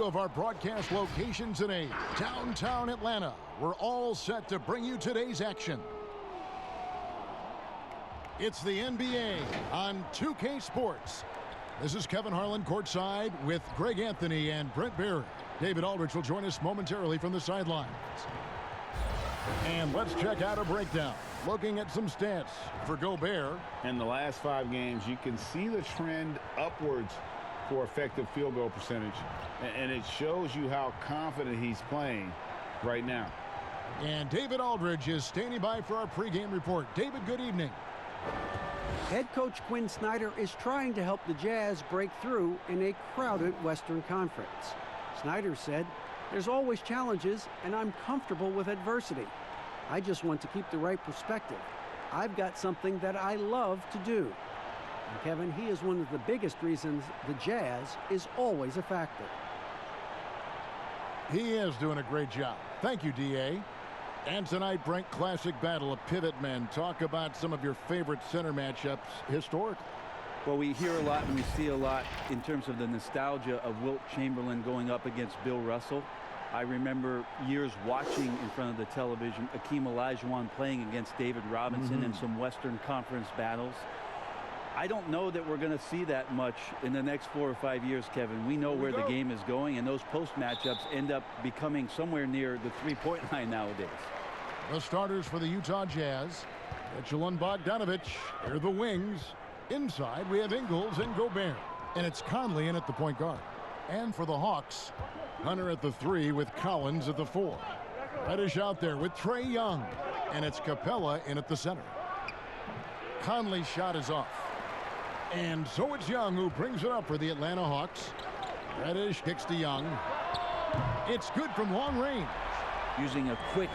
few of our broadcast locations in downtown Atlanta. We're all set to bring you today's action. It's the NBA on 2K Sports. This is Kevin Harlan courtside with Greg Anthony and Brent Barry. David Aldridge will join us momentarily from the sidelines. And let's check out a breakdown. Looking at some stats for Gobert. In the last 5 games, you can see the trend upwards for effective field goal percentage. And it shows you how confident he's playing right now. And David Aldridge is standing by for our pregame report. David, good evening. Head coach Quinn Snyder is trying to help the Jazz break through in a crowded Western Conference. Snyder said, "There's always challenges, and I'm comfortable with adversity. I just want to keep the right perspective. I've got something that I love to do." And Kevin, he is one of the biggest reasons the Jazz is always a factor. He is doing a great job. Thank you, D.A. And tonight, Brent, classic battle of pivot men. Talk about some of your favorite center matchups historically. Well, we hear a lot and we see a lot in terms of the nostalgia of Wilt Chamberlain going up against Bill Russell. I remember years watching in front of the television Akeem Olajuwon playing against David Robinson in some Western Conference battles. I don't know that we're going to see that much in the next 4 or 5 years, Kevin. We know where the game is going, and those post matchups end up becoming somewhere near the three-point line nowadays. The starters for the Utah Jazz, Mitchell and Bogdanovich. They're the wings. Inside, we have Ingles and Gobert. And it's Conley in at the point guard. And for the Hawks, Hunter at the 3 with Collins at the 4. Reddish out there with Trae Young. And it's Capella in at the center. Conley's shot is off. And so it's Young who brings it up for the Atlanta Hawks. Reddish kicks to Young. It's good from long range. Using a quick,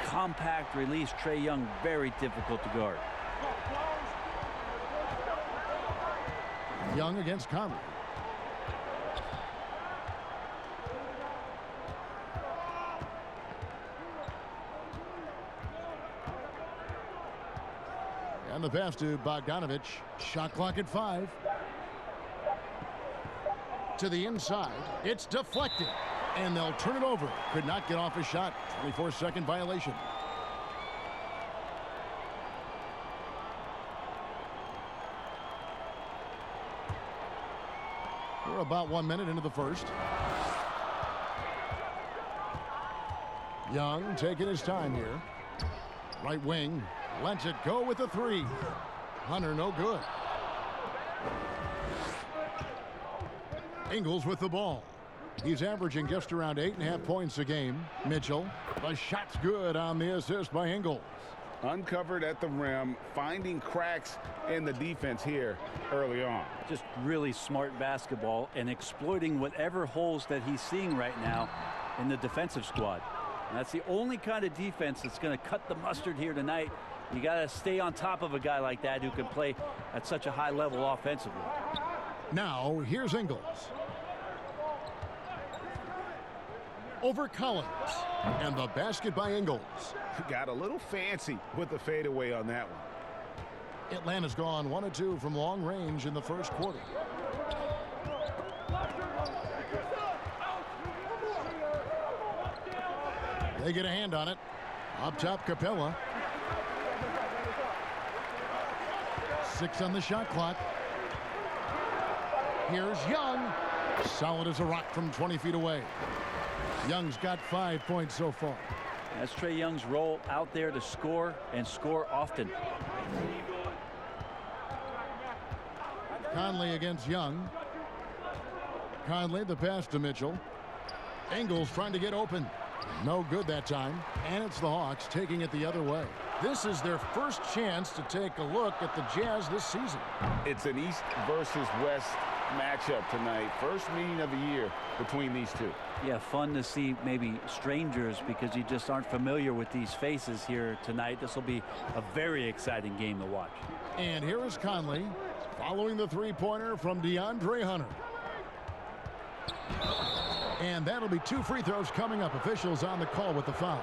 compact release, Trae Young, very difficult to guard. Young against Conley. And the pass to Bogdanovich. Shot clock at 5. To the inside. It's deflected. And they'll turn it over. Could not get off a shot. 24-second violation. We're about 1 minute into the first. Young taking his time here. Right wing. Lets it go with the 3. Hunter no good. Ingles with the ball. He's averaging just around 8.5 points a game. Mitchell. The shot's good on the assist by Ingles. Uncovered at the rim, finding cracks in the defense here early on. Just really smart basketball and exploiting whatever holes that he's seeing right now in the defensive squad. And that's the only kind of defense that's going to cut the mustard here tonight. You got to stay on top of a guy like that who can play at such a high level offensively. Now, here's Ingles. Over Collins. And the basket by Ingles. Got a little fancy with the fadeaway on that one. Atlanta's gone 1 of 2 from long range in the first quarter. They get a hand on it. Up top, Capella. 6 on the shot clock. Here's Young. Solid as a rock from 20 feet away. Young's got 5 points so far. That's Trae Young's role out there to score and score often. Conley against Young. Conley the pass to Mitchell. Ingles trying to get open. No good that time. And it's the Hawks taking it the other way. This is their first chance to take a look at the Jazz this season. It's an East versus West matchup tonight. First meeting of the year between these two. Yeah, fun to see maybe strangers because you just aren't familiar with these faces here tonight. This will be a very exciting game to watch. And here is Conley following the three-pointer from DeAndre Hunter. And that'll be 2 free throws coming up. Officials on the call with the foul.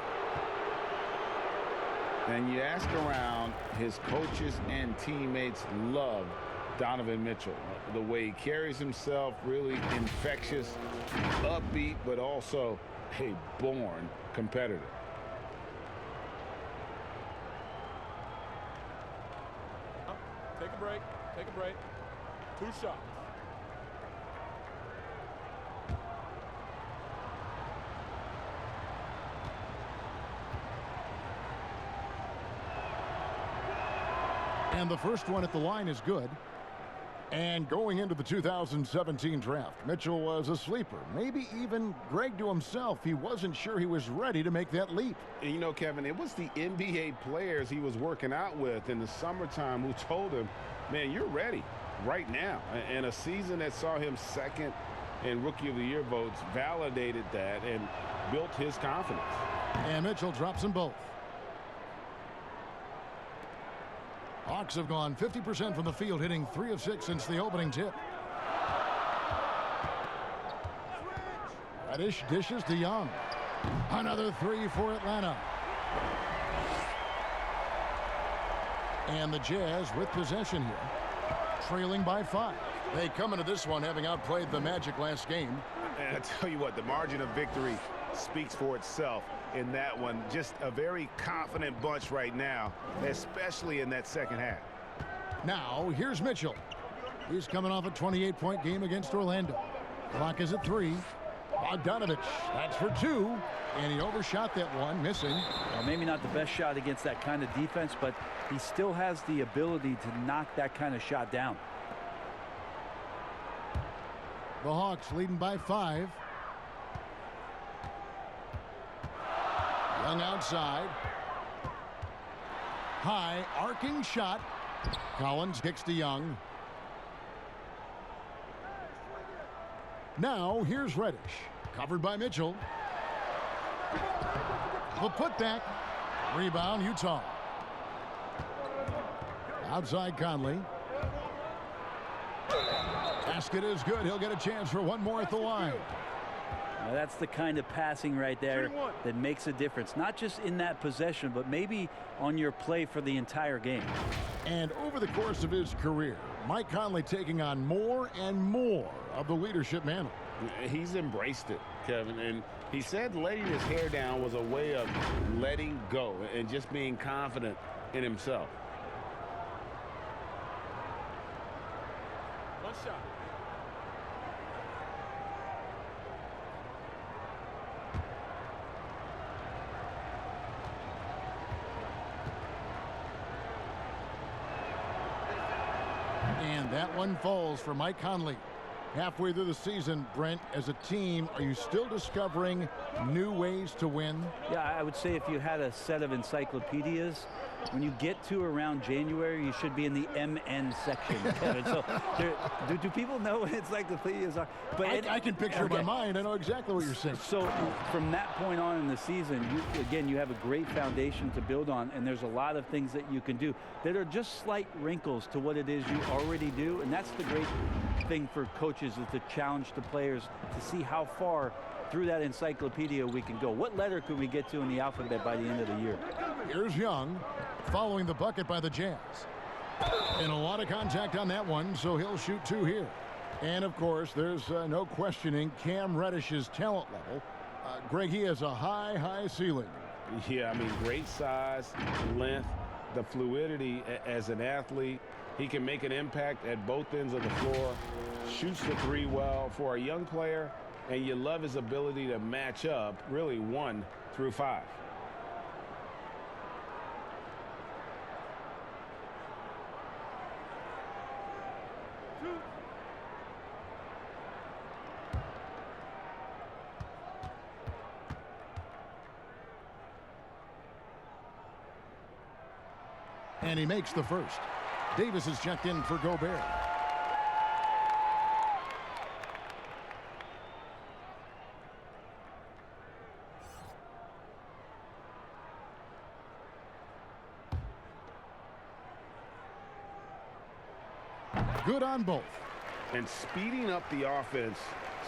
And you ask around, his coaches and teammates love Donovan Mitchell. The way he carries himself, really infectious, upbeat, but also a born competitor. Take a break. Take a break. 2 shots. And the first one at the line is good. And going into the 2017 draft, Mitchell was a sleeper. Maybe even Greg to himself, he wasn't sure he was ready to make that leap. And you know, Kevin, it was the NBA players he was working out with in the summertime who told him, man, you're ready right now. And a season that saw him second in Rookie of the Year votes validated that and built his confidence. And Mitchell drops them both. Hawks have gone 50% from the field, hitting 3 of 6 since the opening tip. Reddish dishes to Young. Another 3 for Atlanta. And the Jazz with possession here, trailing by 5. They come into this one having outplayed the Magic last game. And I tell you what, the margin of victory speaks for itself in that one. Just a very confident bunch right now, especially in that second half. Now, here's Mitchell. He's coming off a 28-point game against Orlando. Clock is at 3. Bogdanovich, that's for 2. And he overshot that one, missing. Well, maybe not the best shot against that kind of defense, but he still has the ability to knock that kind of shot down. The Hawks leading by 5. Young outside. High arcing shot. Collins kicks to Young. Now here's Reddish. Covered by Mitchell. The putback. Rebound Utah. Outside Conley. Basket is good. He'll get a chance for one more at the line. Now that's the kind of passing right there that makes a difference, not just in that possession, but maybe on your play for the entire game. And over the course of his career, Mike Conley taking on more and more of the leadership mantle. He's embraced it, Kevin, and he said letting his hair down was a way of letting go and just being confident in himself. 1 shot. And that one falls for Mike Conley. Halfway through the season, Brent, as a team, are you still discovering new ways to win? Yeah, I would say if you had a set of encyclopedias, when you get to around January, you should be in the MN section, Kevin. So do people know what encyclopedias are? But I can picture in my mind. I know exactly what you're saying. So from that point on in the season, you have a great foundation to build on, and there's a lot of things that you can do that are just slight wrinkles to what it is you already do, and that's the great thing for coaches, is to challenge the players to see how far through that encyclopedia we can go. What letter could we get to in the alphabet by the end of the year? Here's Young following the bucket by the Jazz. And a lot of contact on that one, so he'll shoot 2 here. And, of course, there's no questioning Cam Reddish's talent level. Greg, he has a high ceiling. Yeah, I mean, great size, length, the fluidity as an athlete. He can make an impact at both ends of the floor, shoots the 3 well for a young player, and you love his ability to match up really 1 through 5. And he makes the first. Davis is checked in for Gobert. Good on both. And speeding up the offense,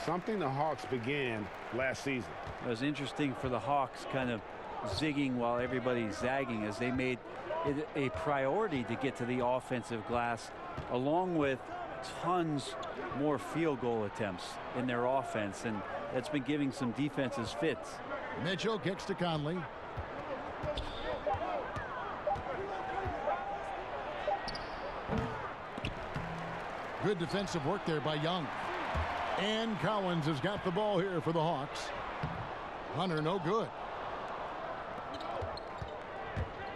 something the Hawks began last season. It was interesting for the Hawks kind of zigging while everybody's zagging, as they made it a priority to get to the offensive glass along with tons more field goal attempts in their offense, and that's been giving some defenses fits. Mitchell kicks to Conley. Good defensive work there by Young. And Collins has got the ball here for the Hawks. Hunter, no good.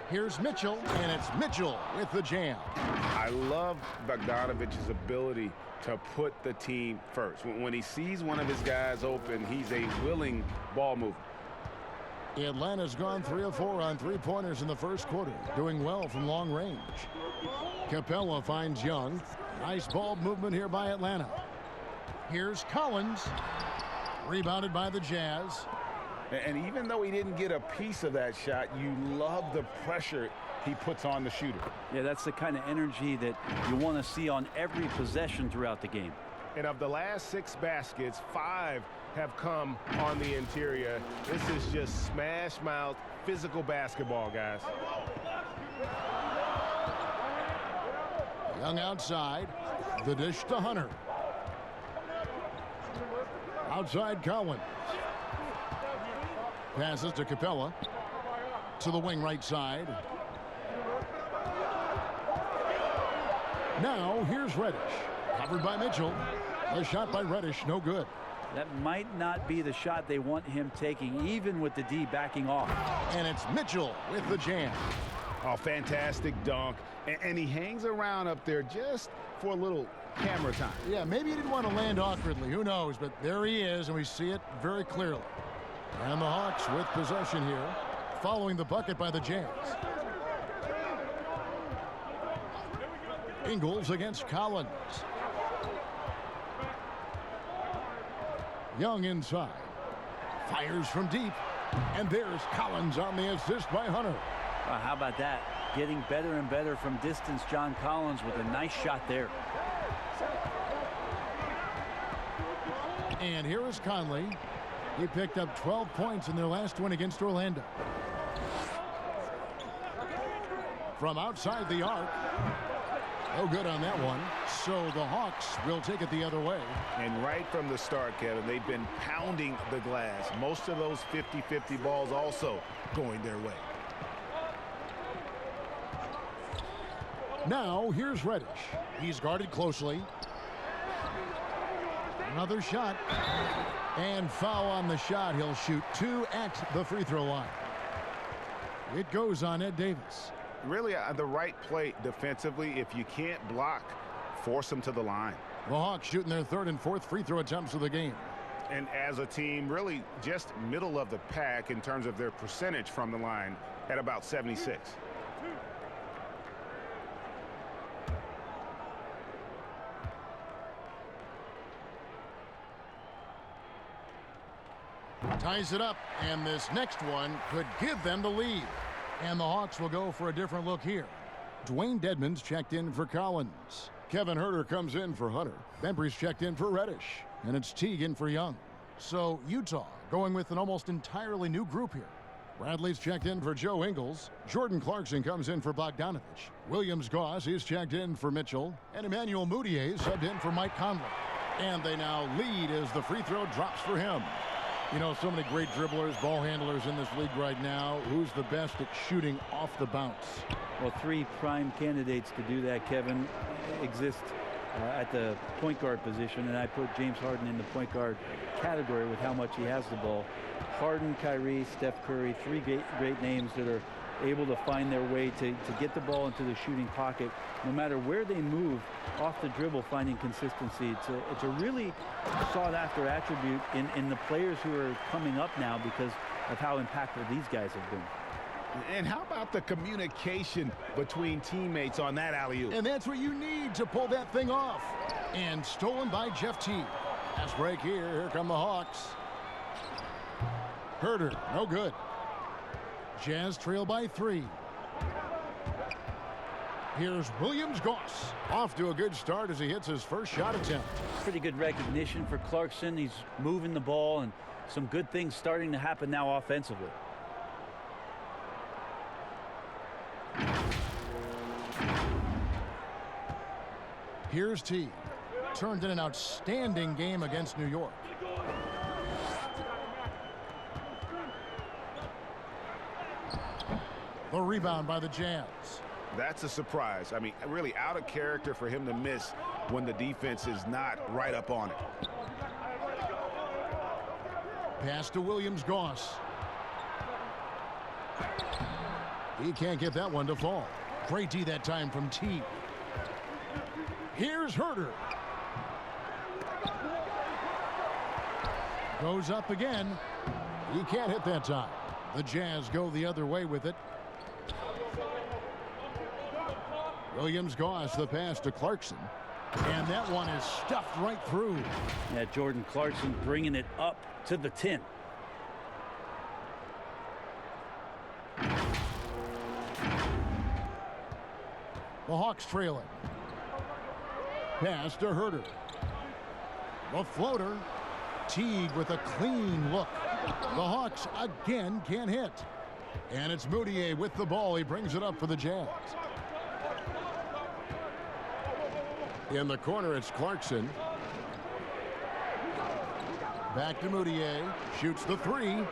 Here's Mitchell, and it's Mitchell with the jam. I love Bogdanovic's ability to put the team first. When he sees one of his guys open, he's a willing ball mover. Atlanta's gone 3 of 4 on three-pointers in the first quarter, doing well from long range. Capella finds Young. Nice ball movement here by Atlanta. Here's Collins. Rebounded by the Jazz. And even though he didn't get a piece of that shot, you love the pressure he puts on the shooter. Yeah, that's the kind of energy that you want to see on every possession throughout the game. And of the last 6 baskets, 5 have come on the interior. This is just smash mouth physical basketball, guys. Young outside. The dish to Hunter. Outside Collins. Passes to Capella. To the wing right side. Now here's Reddish. Covered by Mitchell. A shot by Reddish, no good. That might not be the shot they want him taking, even with the D backing off. And it's Mitchell with the jam. Oh, fantastic dunk. And he hangs around up there just for a little camera time. Yeah, maybe he didn't want to land awkwardly. Who knows? But there he is, and we see it very clearly. And the Hawks with possession here, following the bucket by the Jazz. Ingles against Collins. Young inside. Fires from deep. And there's Collins on the assist by Hunter. How about that? Getting better and better from distance, John Collins, with a nice shot there. And here is Conley. He picked up 12 points in their last win against Orlando. From outside the arc. No good on that one. So the Hawks will take it the other way. And right from the start, Kevin, they've been pounding the glass. Most of those 50-50 balls also going their way. Now here's Reddish. He's guarded closely. Another shot. And foul on the shot. He'll shoot 2 at the free throw line. It goes on Ed Davis. Really the right play defensively. If you can't block, force them to the line. The Hawks shooting their 3rd and 4th free throw attempts of the game. And as a team, really just middle of the pack in terms of their percentage from the line at about 76. Ties it up, and this next one could give them the lead. And the Hawks will go for a different look here. Dwayne Dedmon's checked in for Collins. Kevin Huerter comes in for Hunter. Bembry's checked in for Reddish. And it's Teague in for Young. So Utah going with an almost entirely new group here. Bradley's checked in for Joe Ingles. Jordan Clarkson comes in for Bogdanovich. Williams Goss is checked in for Mitchell. And Emmanuel Mudiay subbed in for Mike Conley. And they now lead as the free throw drops for him. You know, so many great dribblers, ball handlers in this league right now. Who's the best at shooting off the bounce? Well, 3 prime candidates to do that, Kevin, exist at the point guard position, and I put James Harden in the point guard category with how much he has the ball. Harden, Kyrie, Steph Curry, 3 great names that are able to find their way to get the ball into the shooting pocket. No matter where they move off the dribble, finding consistency. It's a really sought-after attribute in the players who are coming up now because of how impactful these guys have been. And how about the communication between teammates on that alley-oop? And that's what you need to pull that thing off. And stolen by Jeff Teague. Pass break here. Here come the Hawks. Huerter, no good. Jazz trail by 3. Here's Williams Goss. Off to a good start as he hits his first shot attempt. Pretty good recognition for Clarkson. He's moving the ball and some good things starting to happen now offensively. Here's T. Turned in an outstanding game against New York. The rebound by the Jazz. That's a surprise. I mean, really out of character for him to miss when the defense is not right up on it. Pass to Williams-Goss. He can't get that one to fall. Great D that time from T. Here's Herter. Goes up again. He can't hit that time. The Jazz go the other way with it. Williams-Goss, the pass to Clarkson. And that one is stuffed right through. Yeah, Jordan Clarkson bringing it up to the 10. The Hawks trailing. Pass to Herter. The floater. Teague with a clean look. The Hawks again can't hit. And it's Moutier with the ball. He brings it up for the Jazz. In the corner, it's Clarkson. Back to Moutier. Shoots the three.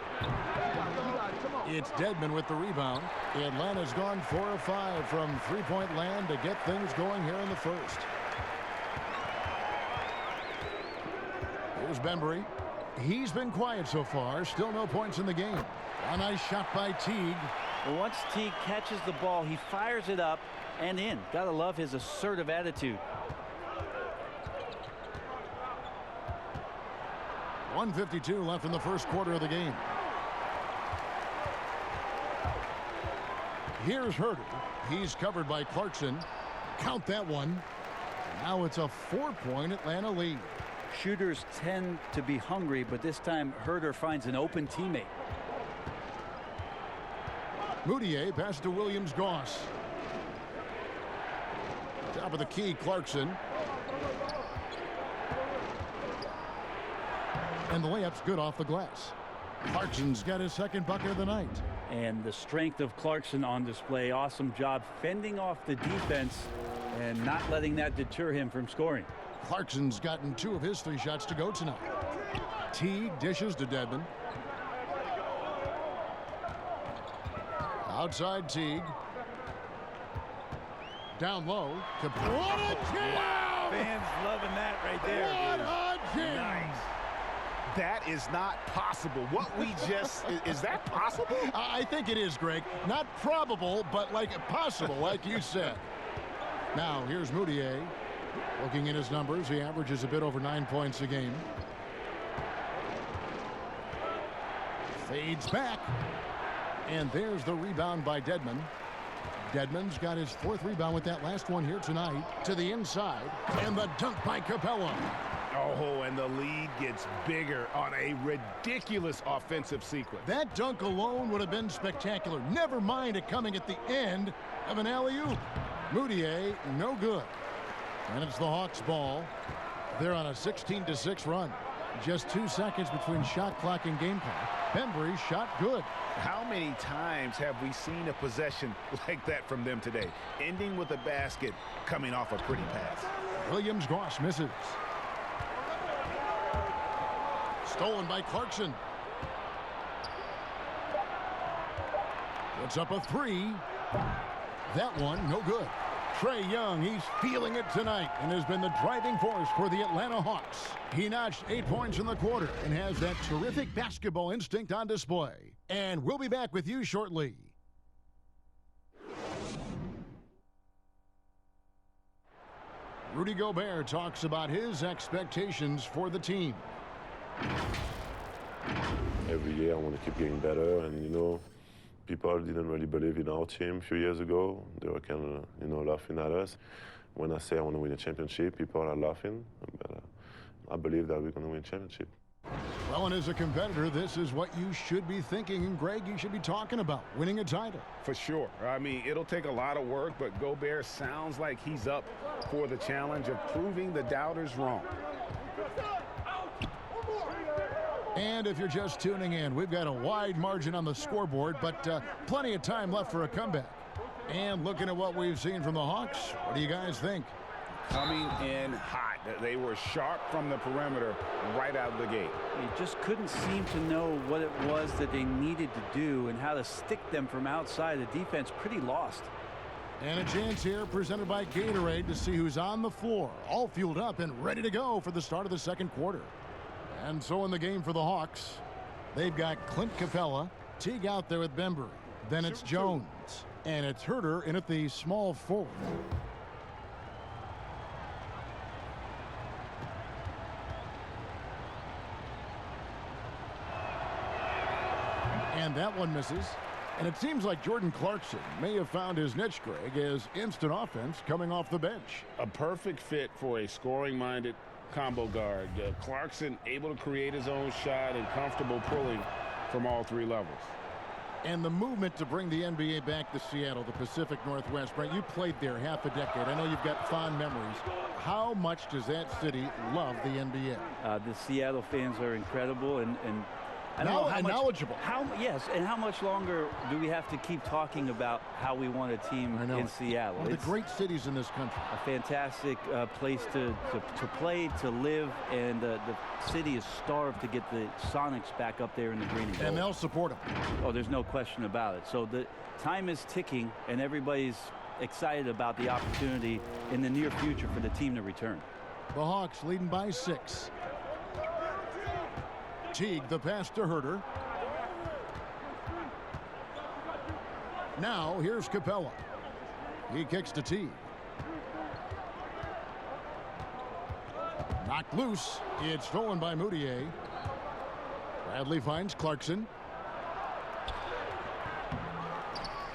It's Dedmon with the rebound. Atlanta's gone 4 of 5 from three-point land to get things going here in the first. Here's Bembry. He's been quiet so far. Still no points in the game. A nice shot by Teague. Well, once Teague catches the ball, he fires it up and in. Gotta love his assertive attitude. 1:52 left in the first quarter of the game. Here's Herter. He's covered by Clarkson. Count that one. Now it's a 4-point Atlanta lead. Shooters tend to be hungry, but this time Herter finds an open teammate. Moutier pass to Williams-Goss. Top of the key, Clarkson. And the layup's good off the glass. Clarkson's got his second bucket of the night. And the strength of Clarkson on display. Awesome job fending off the defense and not letting that deter him from scoring. Clarkson's gotten 2 of his 3 shots to go tonight. Teague dishes to Dedmon. Outside Teague. Down low. What a jam! Fans loving that right there. What a jam! Nice. That is not possible. What we just, is that possible? I think it is, Greg. Not probable, but like possible, like you said. Now, here's Moutier. Looking at his numbers, he averages a bit over 9 points a game. Fades back. And there's the rebound by Dedmon. Dedmon's got his 4th rebound with that last one here tonight. To the inside. And the dunk by Capella. Oh, and the lead gets bigger on a ridiculous offensive sequence. That dunk alone would have been spectacular. Never mind it coming at the end of an alley-oop. Moutier, no good. And it's the Hawks' ball. They're on a 16-6 run. Just 2 seconds between shot clock and game clock. Bembry shot good. How many times have we seen a possession like that from them today? Ending with a basket, coming off a pretty pass. Williams-Goss misses. Stolen by Clarkson. Puts up a 3. That one, no good. Trae Young, he's feeling it tonight and has been the driving force for the Atlanta Hawks. He notched 8 points in the quarter and has that terrific basketball instinct on display. And we'll be back with you shortly. Rudy Gobert talks about his expectations for the team. Every year I want to keep getting better, and you know, people didn't really believe in our team a few years ago. They were kind of, you know, laughing at us. When I say I want to win a championship, people are laughing, but I believe that we're going to win a championship. Well, and as a competitor, this is what you should be thinking, and Greg, you should be talking about, winning a title. For sure. I mean, it'll take a lot of work, but Gobert sounds like he's up for the challenge of proving the doubters wrong. And if you're just tuning in, we've got a wide margin on the scoreboard, but plenty of time left for a comeback. And looking at what we've seen from the Hawks, what do you guys think? coming in hot. They were sharp from the perimeter right out of the gate. They just couldn't seem to know what it was that they needed to do and how to stick them from outside. The defense pretty lost. And a chance here presented by Gatorade to see who's on the floor, all fueled up and ready to go for the start of the second quarter. And so in the game for the Hawks, they've got Clint Capella, Teague out there with Bembry. Then it's Jones, and it's Herter in at the small forward. And that one misses. And it seems like Jordan Clarkson may have found his niche, Greg, as instant offense coming off the bench. A perfect fit for a scoring-minded combo guard. Clarkson able to create his own shot and comfortable pulling from all three levels. And the movement to bring the NBA back to Seattle, the Pacific Northwest. Brent, you played there half a decade. I know you've got fond memories. How much does that city love the NBA? The Seattle fans are incredible and I don't know how much, knowledgeable. Yes, and how much longer do we have to keep talking about how we want a team in Seattle? One of the great cities in this country. A fantastic place to play, to live, and the city is starved to get the Sonics back up there in the green and gold. And they'll support them. Oh, there's no question about it. So the time is ticking, and everybody's excited about the opportunity in the near future for the team to return. The Hawks leading by 6. Teague, the pass to Herter. Now here's Capella. He kicks to Teague. Knocked loose. It's stolen by Moutier. Bradley finds Clarkson.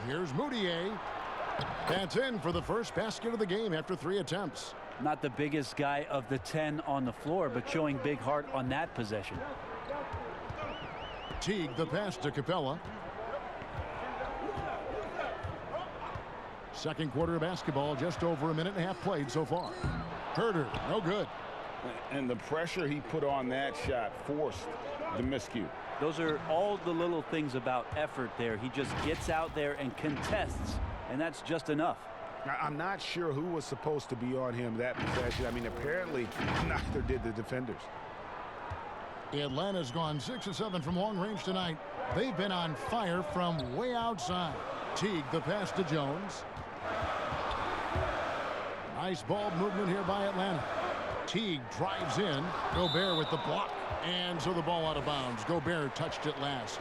Here's Moutier. That's in for the first basket of the game after 3 attempts. Not the biggest guy of the 10 on the floor, but showing big heart on that possession. Teague, the pass to Capella. Second quarter of basketball, just over a minute and a half played so far. Herter, no good. And the pressure he put on that shot forced the miscue. Those are all the little things about effort there. He just gets out there and contests, and that's just enough. I'm not sure who was supposed to be on him that possession. I mean, apparently neither did the defenders. Atlanta's gone 6 of 7 from long range tonight. They've been on fire from way outside. Teague, the pass to Jones. Nice ball movement here by Atlanta. Teague drives in. Gobert with the block. And so the ball out of bounds. Gobert touched it last.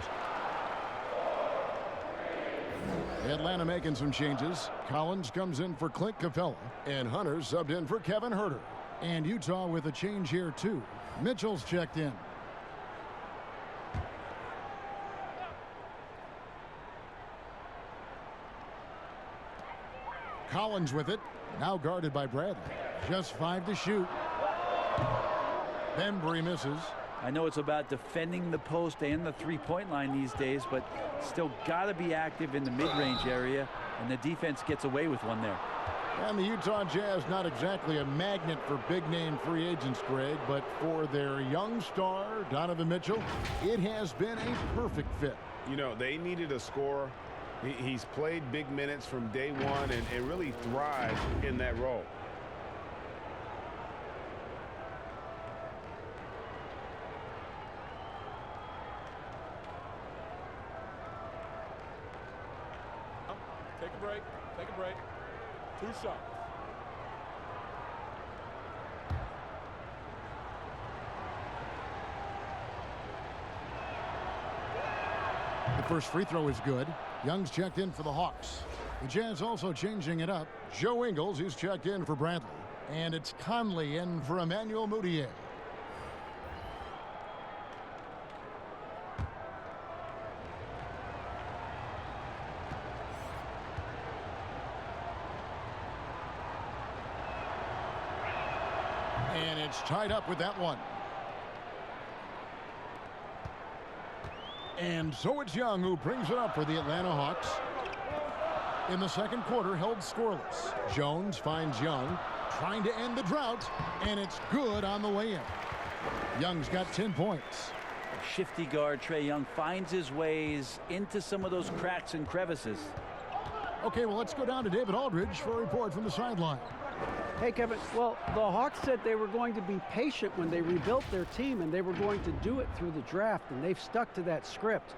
Atlanta making some changes. Collins comes in for Clint Capella. And Hunter subbed in for Kevin Herter. And Utah with a change here too. Mitchell's checked in. Collins with it. Now guarded by Bradley. Just 5 to shoot. Bembry misses. I know it's about defending the post and the three-point line these days, but still got to be active in the mid-range area, and the defense gets away with one there. And the Utah Jazz not exactly a magnet for big-name free agents, Greg, but for their young star, Donovan Mitchell, it has been a perfect fit. You know, they needed a scorer. He's played big minutes from day one and really thrived in that role. Take a break. Take a break. 2 shots. The first free throw is good. Young's checked in for the Hawks. The Jazz also changing it up. Joe Ingles, who's checked in for Bradley. And it's Conley in for Emmanuel Moutier. And it's tied up with that one. And so it's Young who brings it up for the Atlanta Hawks. In the second quarter, held scoreless. Jones finds Young, trying to end the drought, and it's good on the way in. Young's got 10 points. Shifty guard Trae Young finds his ways into some of those cracks and crevices. Okay, well, let's go down to David Aldridge for a report from the sideline. Hey, Kevin. Well, the Hawks said they were going to be patient when they rebuilt their team, and they were going to do it through the draft, and they've stuck to that script.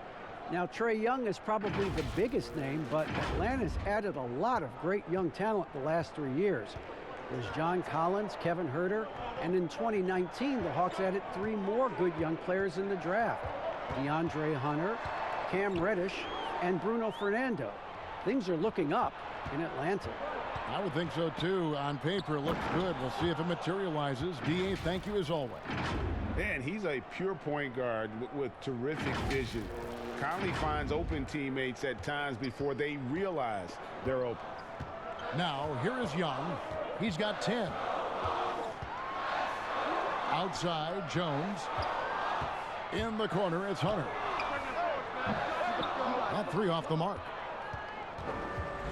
Now, Trae Young is probably the biggest name, but Atlanta's added a lot of great young talent the last 3 years. There's John Collins, Kevin Huerter, and in 2019, the Hawks added 3 more good young players in the draft. DeAndre Hunter, Cam Reddish, and Bruno Fernando. Things are looking up in Atlanta. I would think so, too. On paper, it looks good. We'll see if it materializes. D.A., thank you as always. Man, he's a pure point guard with terrific vision. Conley finds open teammates at times before they realize they're open. Now, here is Young. He's got 10. Outside, Jones. In the corner, it's Hunter. That 3 off the mark.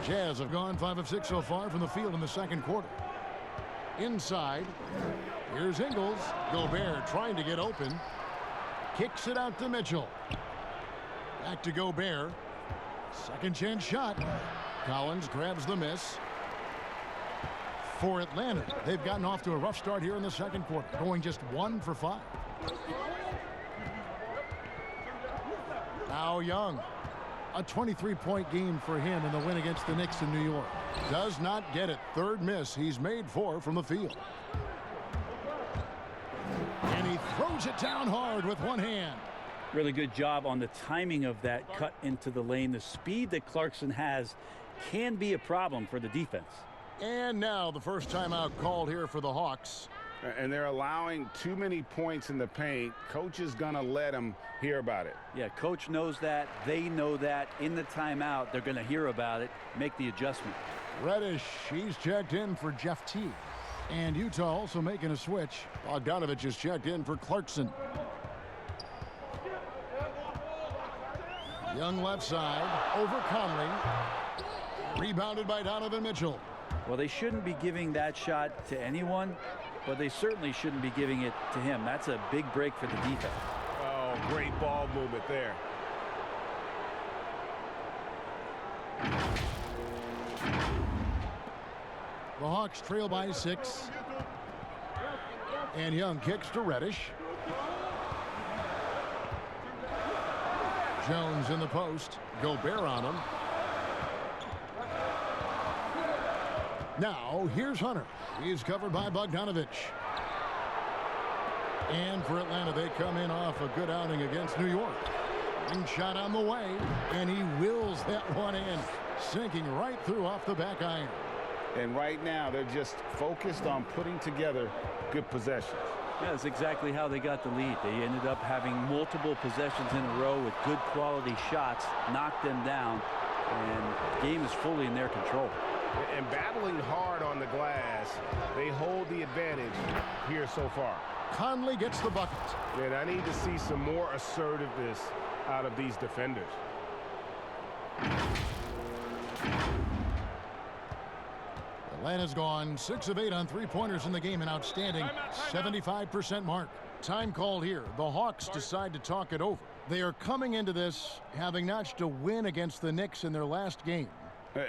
Jazz have gone 5 of 6 so far from the field in the second quarter. Inside, here's Ingles. Gobert trying to get open. Kicks it out to Mitchell. Back to Gobert. Second chance shot. Collins grabs the miss. For Atlanta, they've gotten off to a rough start here in the second quarter, going just 1 for 5. Now Young. A 23-point game for him in the win against the Knicks in New York. Does not get it. Third miss. He's made 4 from the field. And he throws it down hard with one hand. Really good job on the timing of that cut into the lane. The speed that Clarkson has can be a problem for the defense. And now the first timeout called here for the Hawks. And they're allowing too many points in the paint. Coach is going to let them hear about it. Yeah, coach knows that. They know that. In the timeout, they're going to hear about it, make the adjustment. Reddish, he's checked in for Jeff Teague. And Utah also making a switch. Bogdanovich is checked in for Clarkson. Young left side, over Conley. Rebounded by Donovan Mitchell. Well, they shouldn't be giving that shot to anyone, but they certainly shouldn't be giving it to him. That's a big break for the defense. Oh, great ball movement there. The Hawks trail by 6. And Young kicks to Reddish. Jones in the post. Gobert on him. Now, here's Hunter. He's covered by Bogdanovich. And for Atlanta, they come in off a good outing against New York. Ring shot on the way, and he wills that one in, sinking right through off the back iron. And right now, they're just focused on putting together good possessions. Yeah, that's exactly how they got the lead. They ended up having multiple possessions in a row with good quality shots, knocked them down, and the game is fully in their control. And battling hard on the glass, they hold the advantage here so far. Conley gets the bucket. And I need to see some more assertiveness out of these defenders. Atlanta's gone 6 of 8 on three-pointers in the game, an outstanding 75% mark. Time called here. The Hawks decide to talk it over. They are coming into this having notched a win against the Knicks in their last game.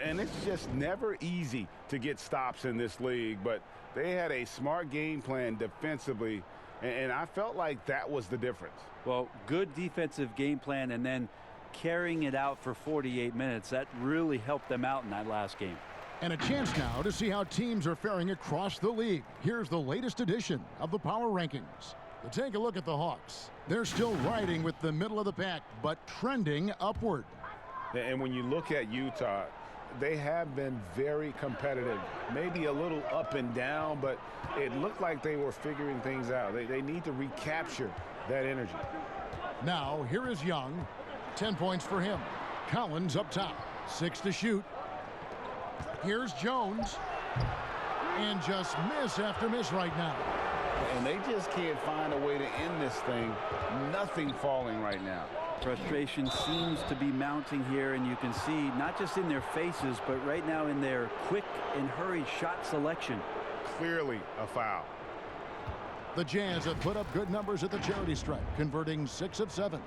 And it's just never easy to get stops in this league, but they had a smart game plan defensively, and I felt like that was the difference. Well, good defensive game plan and then carrying it out for 48 minutes. That really helped them out in that last game. And a chance now to see how teams are faring across the league. Here's the latest edition of the Power Rankings. To take a look at the Hawks. They're still riding with the middle of the pack, but trending upward. And when you look at Utah, they have been very competitive, maybe a little up and down, but it looked like they were figuring things out. They need to recapture that energy. Now, here is Young. 10 points for him. Collins up top. 6 to shoot. Here's Jones. And just miss after miss right now. And they just can't find a way to end this thing. Nothing falling right now. Frustration seems to be mounting here, and you can see not just in their faces, but right now in their quick and hurried shot selection. Clearly a foul. The Jazz have put up good numbers at the charity stripe, converting 6 of 7.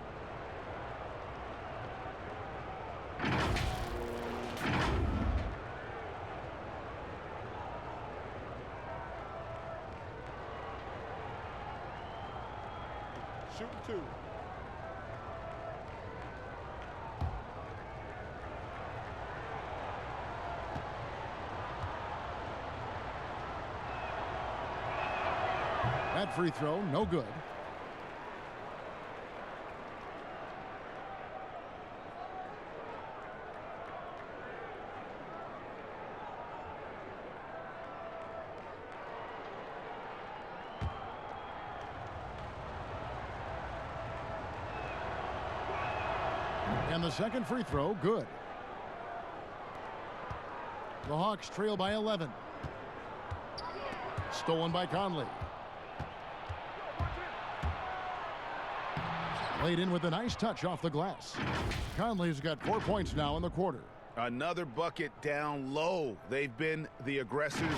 Shooting 2. That free throw, no good. And the second free throw, good. The Hawks trail by 11. Stolen by Conley. Laid in with a nice touch off the glass. Conley's got 4 points now in the quarter. Another bucket down low. They've been the aggressors,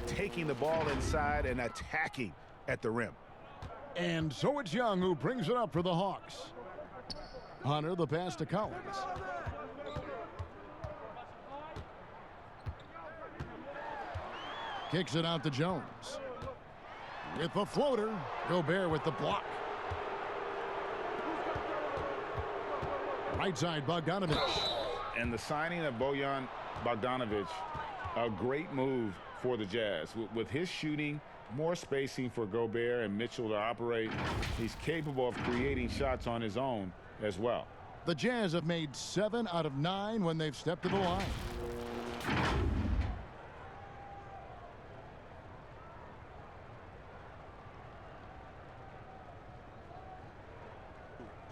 taking the ball inside and attacking at the rim. And so it's Young who brings it up for the Hawks. Hunter, the pass to Collins. Kicks it out to Jones. With the floater, Gobert with the block. Right side, Bogdanovich. And the signing of Bojan Bogdanovich, a great move for the Jazz. With his shooting, more spacing for Gobert and Mitchell to operate, he's capable of creating shots on his own as well. The Jazz have made 7 out of 9 when they've stepped to the line.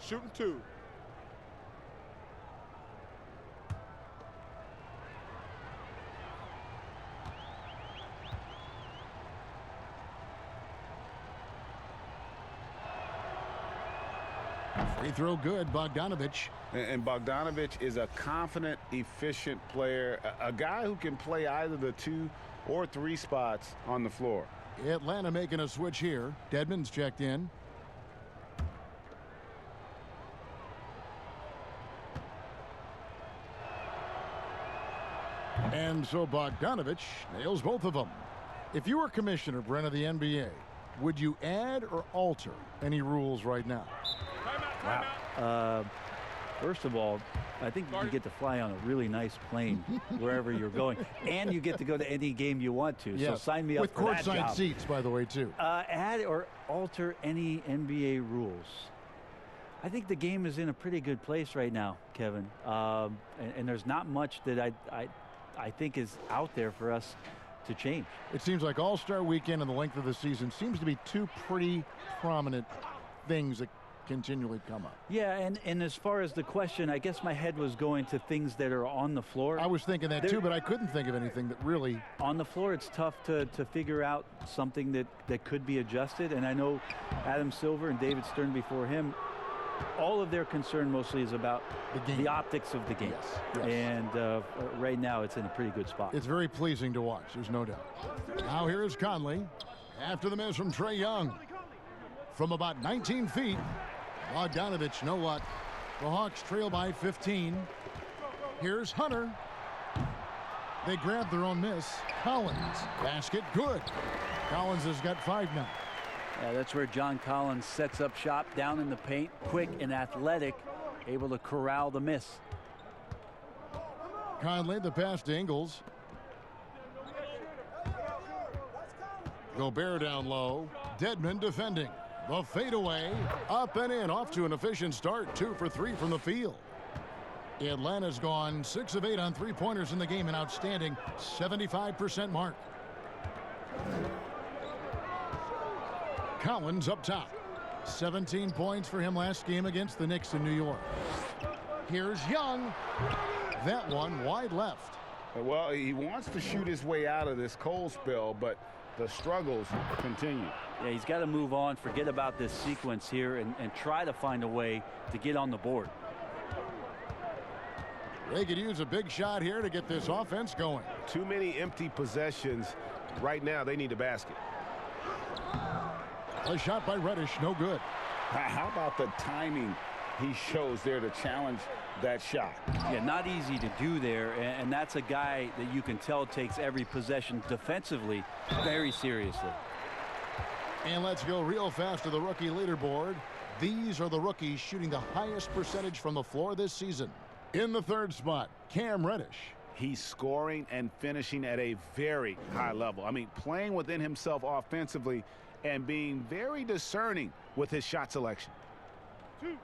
Shooting 2. Free throw good, Bogdanovich. And Bogdanovich is a confident, efficient player, a guy who can play either the 2 or 3 spots on the floor. Atlanta making a switch here. Dedmon's checked in. And so Bogdanovich nails both of them. If you were commissioner, Brent, of the NBA, would you add or alter any rules right now? Wow. First of all, I think you get to fly on a really nice plane wherever you're going, and you get to go to any game you want to. Yes. So sign me up with for that job. courtside seats, by the way, too. Add or alter any NBA rules. I think the game is in a pretty good place right now, Kevin. And there's not much that I think is out there for us to change. It seems like All-Star Weekend and the length of the season seems to be two pretty prominent things that continually come up. Yeah, and as far as the question, I guess my head was going to things that are on the floor. I was thinking that too, but I couldn't think of anything that really... On the floor, it's tough to figure out something that could be adjusted, and I know Adam Silver and David Stern before him, all of their concern mostly is about the optics of the game. Yes. And right now, it's in a pretty good spot. It's very pleasing to watch, there's no doubt. Now here is Conley after the miss from Trae Young. From about 19 feet, Bogdanovich, know what? The Hawks trail by 15. Here's Hunter. They grab their own miss. Collins, basket, good. Collins has got 5 now. Yeah, that's where John Collins sets up shop down in the paint, quick and athletic, able to corral the miss. Conley, the pass to Ingles. Gobert down low. Dedmon defending. The fadeaway, up and in, off to an efficient start. 2 for 3 from the field. Atlanta's gone 6 of 8 on three-pointers in the game, an outstanding 75% mark. Collins up top. 17 points for him last game against the Knicks in New York. Here's Young. That one wide left. Well, he wants to shoot his way out of this cold spell, but the struggles continue. Yeah, he's got to move on, forget about this sequence here, and try to find a way to get on the board. They could use a big shot here to get this offense going. Too many empty possessions. Right now, they need a basket. A shot by Reddish, no good. How about the timing he shows there to challenge that shot? Yeah, not easy to do there, and that's a guy that you can tell takes every possession defensively very seriously. And let's go real fast to the rookie leaderboard. These are the rookies shooting the highest percentage from the floor this season. In the third spot, Cam Reddish. He's scoring and finishing at a very high level. I mean, playing within himself offensively and being very discerning with his shot selection. Two.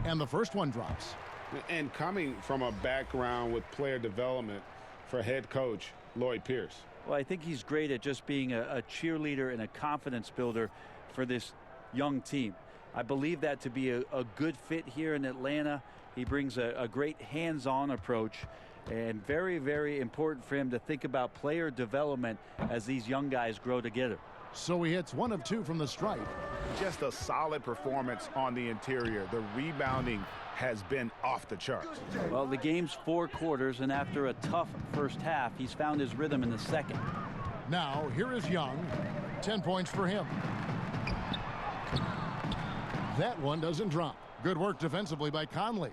And the first one drops. And coming from a background with player development for head coach Lloyd Pierce. Well, I think he's great at just being a cheerleader and a confidence builder for this young team. I believe that to be a good fit here in Atlanta. He brings a great hands-on approach, and very, very important for him to think about player development as these young guys grow together. So he hits 1 of 2 from the stripe. Just a solid performance on the interior. The rebounding has been off the charts. Well, the game's 4 quarters, and after a tough first half, he's found his rhythm in the second. Now, here is Young. 10 points for him. That one doesn't drop. Good work defensively by Conley.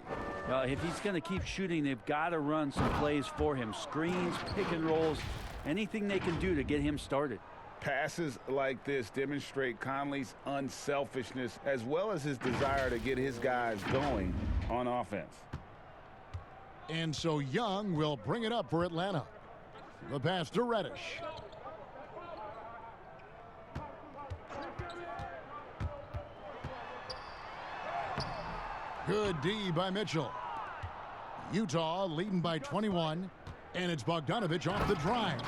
If he's going to keep shooting, they've got to run some plays for him. Screens, pick and rolls, anything they can do to get him started. Passes like this demonstrate Conley's unselfishness as well as his desire to get his guys going on offense. And so Young will bring it up for Atlanta. The pass to Reddish. Good D by Mitchell. Utah leading by 21, and it's Bogdanovich off the drive.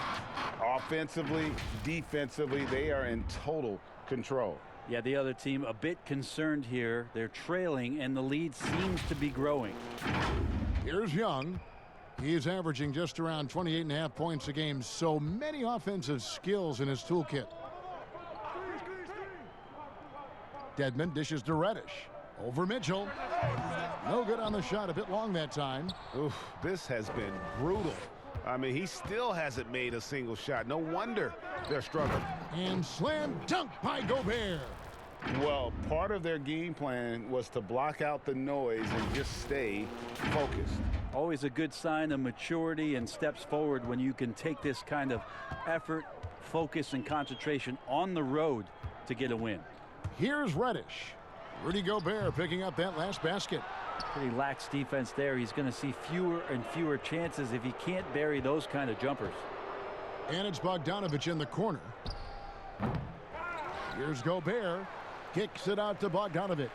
Offensively, defensively, they are in total control. Yeah, the other team a bit concerned here. They're trailing, and the lead seems to be growing. Here's Young. He's averaging just around 28.5 points a game. So many offensive skills in his toolkit. Dedmon dishes to Reddish. Over Mitchell. No good on the shot. A bit long that time. Oof, this has been brutal. I mean, he still hasn't made a single shot. No wonder they're struggling. And slam dunk by Gobert. Well, part of their game plan was to block out the noise and just stay focused. Always a good sign of maturity and steps forward when you can take this kind of effort, focus, and concentration on the road to get a win. Here's Reddish. Rudy Gobert picking up that last basket. Pretty lax defense there. He's going to see fewer and fewer chances if he can't bury those kind of jumpers. And it's Bogdanovich in the corner. Here's Gobert. Kicks it out to Bogdanovich.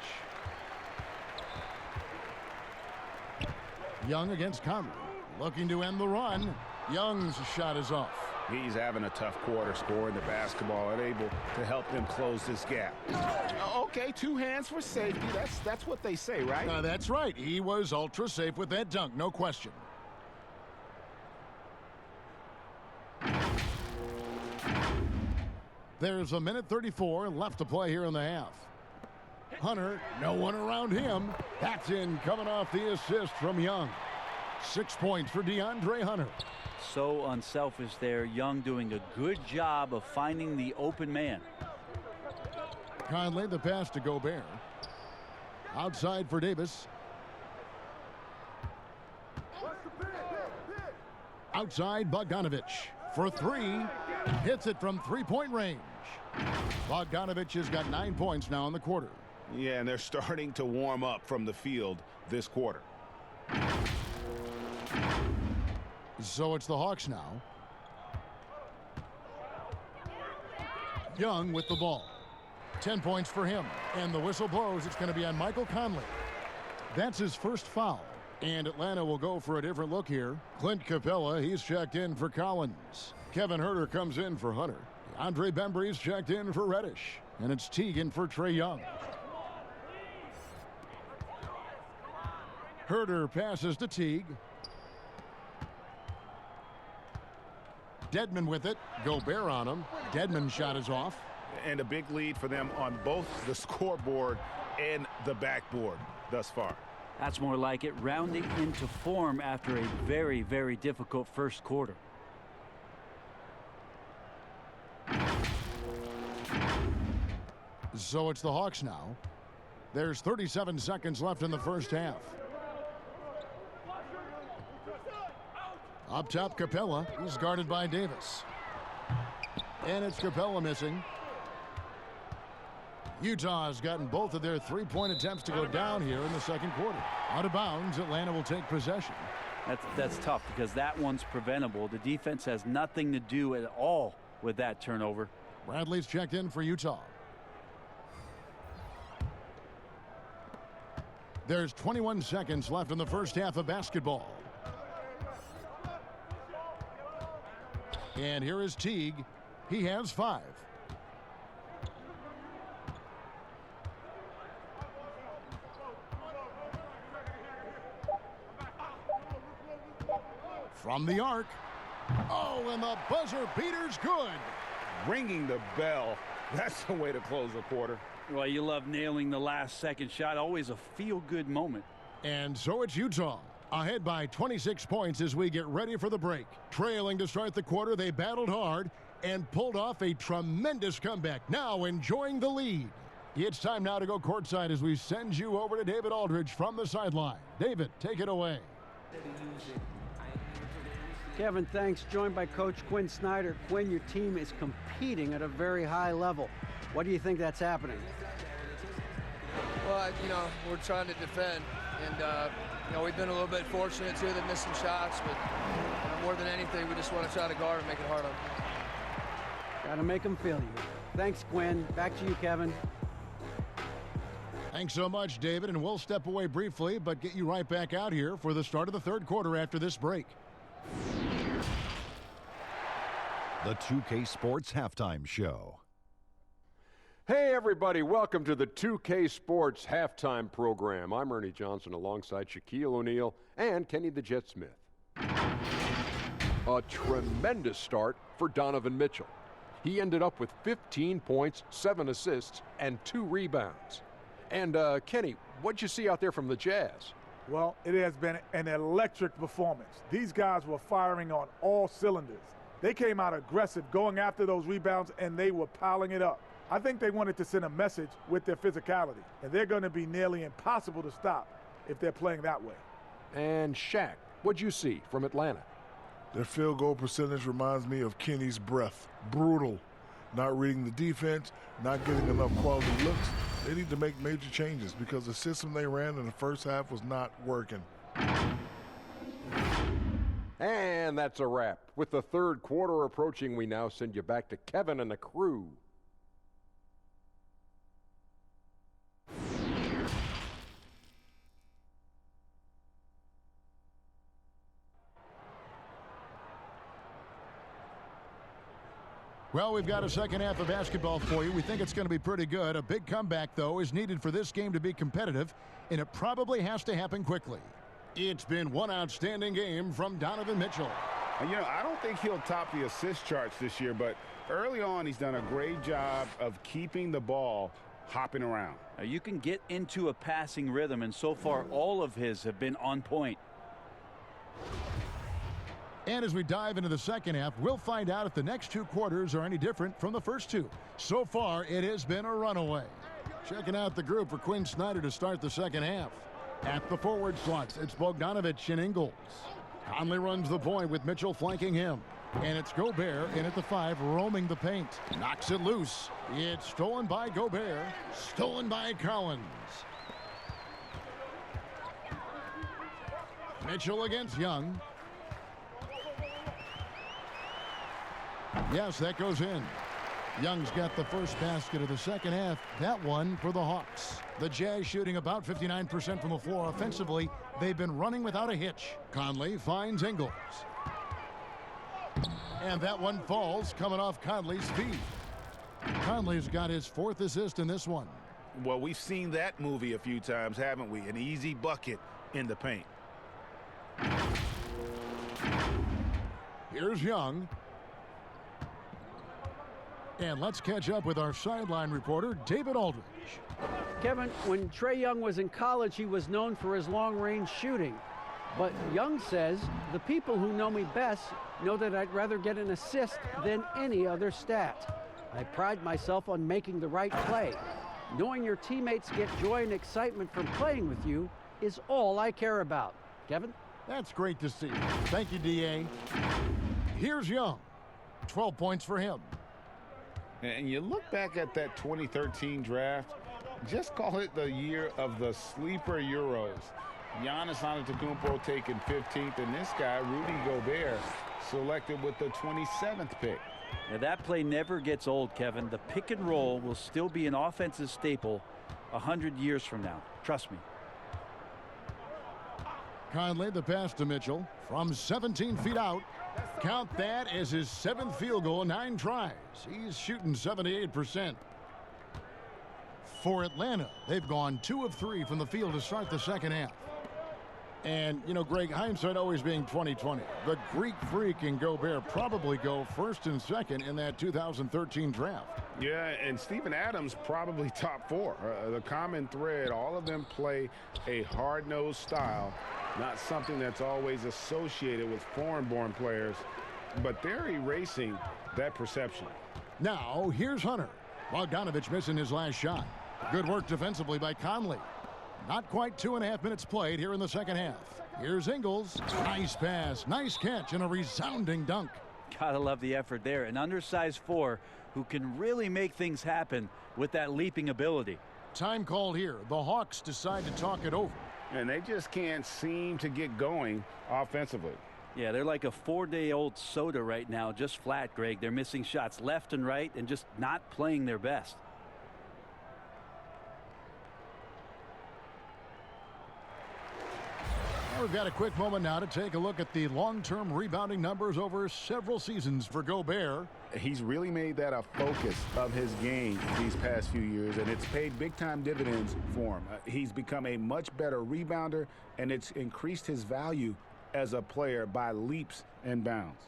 Young against Conley. Looking to end the run. Young's shot is off. He's having a tough quarter scoring the basketball and able to help them close this gap. Okay, 2 hands for safety. That's what they say, right? That's right. He was ultra safe with that dunk, no question. There's 1:34 left to play here in the half. Hunter, no one around him. That's in, coming off the assist from Young. 6 points for DeAndre Hunter. So unselfish there. Young doing a good job of finding the open man. Conley, the pass to Gobert. Outside for Davis. Outside Bogdanovich for 3. Hits it from 3-point range. Bogdanovich has got 9 points now in the quarter. Yeah, and they're starting to warm up from the field this quarter. So it's the Hawks now. Young with the ball. 10 points for him. And the whistle blows. It's going to be on Michael Conley. That's his first foul. And Atlanta will go for a different look here. Clint Capella, he's checked in for Collins. Kevin Huerter comes in for Hunter. Andre Bembry's checked in for Reddish. And it's Teagan for Trae Young. Huerter passes to Teague. Dedmon with it. Gobert on him. Dedmon's shot is off. And a big lead for them on both the scoreboard and the backboard thus far. That's more like it, rounding into form after a very, very difficult first quarter. So it's the Hawks now. There's 37 seconds left in the first half. Up top, Capella. He's guarded by Davis. And it's Capella missing. Utah has gotten both of their three-point attempts to go down here in the second quarter. Out of bounds, Atlanta will take possession. That's tough because that one's preventable. The defense has nothing to do at all with that turnover. Bradley's checked in for Utah. There's 21 seconds left in the first half of basketball. And here is Teague. He has 5. From the arc. Oh, and the buzzer beater's good. Ringing the bell. That's the way to close a quarter. Well, you love nailing the last second shot. Always a feel-good moment. And so it's Utah, ahead by 26 points as we get ready for the break. Trailing to start the quarter, they battled hard and pulled off a tremendous comeback. Now enjoying the lead. It's time now to go courtside as we send you over to David Aldridge from the sideline. David, take it away. Kevin, thanks. Joined by Coach Quinn Snyder. Quinn, your team is competing at a very high level. What do you think that's happening? Well, we're trying to defend, and we've been a little bit fortunate too. They're missing shots, but more than anything, we just want to try to guard and make it hard on them. Got to make them feel you. Thanks, Quinn. Back to you, Kevin. Thanks so much, David, and we'll step away briefly, but get you right back out here for the start of the third quarter after this break. The 2K Sports Halftime Show. Hey everybody, welcome to the 2K Sports Halftime Program. I'm Ernie Johnson alongside Shaquille O'Neal and Kenny the Jet Smith. A tremendous start for Donovan Mitchell. He ended up with 15 points, 7 assists, and 2 rebounds. And Kenny, what'd you see out there from the Jazz? Well, it has been an electric performance. These guys were firing on all cylinders. They came out aggressive, going after those rebounds, and they were piling it up. I think they wanted to send a message with their physicality, and they're going to be nearly impossible to stop if they're playing that way. And Shaq, what'd you see from Atlanta? Their field goal percentage reminds me of Kenny's breath. Brutal. Not reading the defense, not getting enough quality looks. They need to make major changes because the system they ran in the first half was not working. And that's a wrap. With the third quarter approaching, we now send you back to Kevin and the crew. Well, we've got a second half of basketball for you. We think it's going to be pretty good. A big comeback, though, is needed for this game to be competitive, and it probably has to happen quickly. It's been one outstanding game from Donovan Mitchell. I don't think he'll top the assist charts this year, but early on he's done a great job of keeping the ball hopping around. Now, you can get into a passing rhythm, and so far all of his have been on point. And as we dive into the second half, we'll find out if the next 2 quarters are any different from the first 2. So far, it has been a runaway. Checking out the group for Quinn Snyder to start the second half. At the forward slots, it's Bogdanovich and Ingles. Conley runs the point with Mitchell flanking him. And it's Gobert in at the 5, roaming the paint. Knocks it loose. It's stolen by Gobert. Stolen by Collins. Mitchell against Young. Yes, that goes in. Young's got the first basket of the second half. That one for the Hawks. The Jazz shooting about 59% from the floor offensively. They've been running without a hitch. Conley finds Ingles. And that one falls, coming off Conley's feet. Conley's got his 4th assist in this one. Well, we've seen that movie a few times, haven't we? An easy bucket in the paint. Here's Young. And let's catch up with our sideline reporter, David Aldridge. Kevin, when Trae Young was in college, he was known for his long-range shooting. But Young says, the people who know me best know that I'd rather get an assist than any other stat. I pride myself on making the right play. Knowing your teammates get joy and excitement from playing with you is all I care about. Kevin? That's great to see. Thank you, D.A. Here's Young. 12 points for him. And you look back at that 2013 draft, just call it the year of the sleeper Euros. Giannis Antetokounmpo taken 15th, and this guy, Rudy Gobert, selected with the 27th pick. Now, that play never gets old, Kevin. The pick and roll will still be an offensive staple 100 years from now. Trust me. Conley, the pass to Mitchell from 17 feet out. Count that as his 7th field goal, 9 tries. He's shooting 78%. For Atlanta, they've gone 2 of 3 from the field to start the second half. And, you know, Greg, hindsight always being 20/20. The Greek Freak and Gobert probably go first and second in that 2013 draft. Yeah, and Steven Adams probably top 4. The common thread, all of them play a hard-nosed style, not something that's always associated with foreign-born players, but they're erasing that perception. Now, here's Hunter. Bogdanovich missing his last shot. Good work defensively by Conley. Not quite 2.5 minutes played here in the second half. Here's Ingles. Nice pass, nice catch, and a resounding dunk. Gotta love the effort there. An undersized 4 who can really make things happen with that leaping ability. Time called here. The Hawks decide to talk it over. And they just can't seem to get going offensively. Yeah, they're like a 4-day-old soda right now, just flat, Greg. They're missing shots left and right and just not playing their best. We've got a quick moment now to take a look at the long-term rebounding numbers over several seasons for Gobert. He's really made that a focus of his game these past few years, and it's paid big-time dividends for him. He's become a much better rebounder, and it's increased his value as a player by leaps and bounds.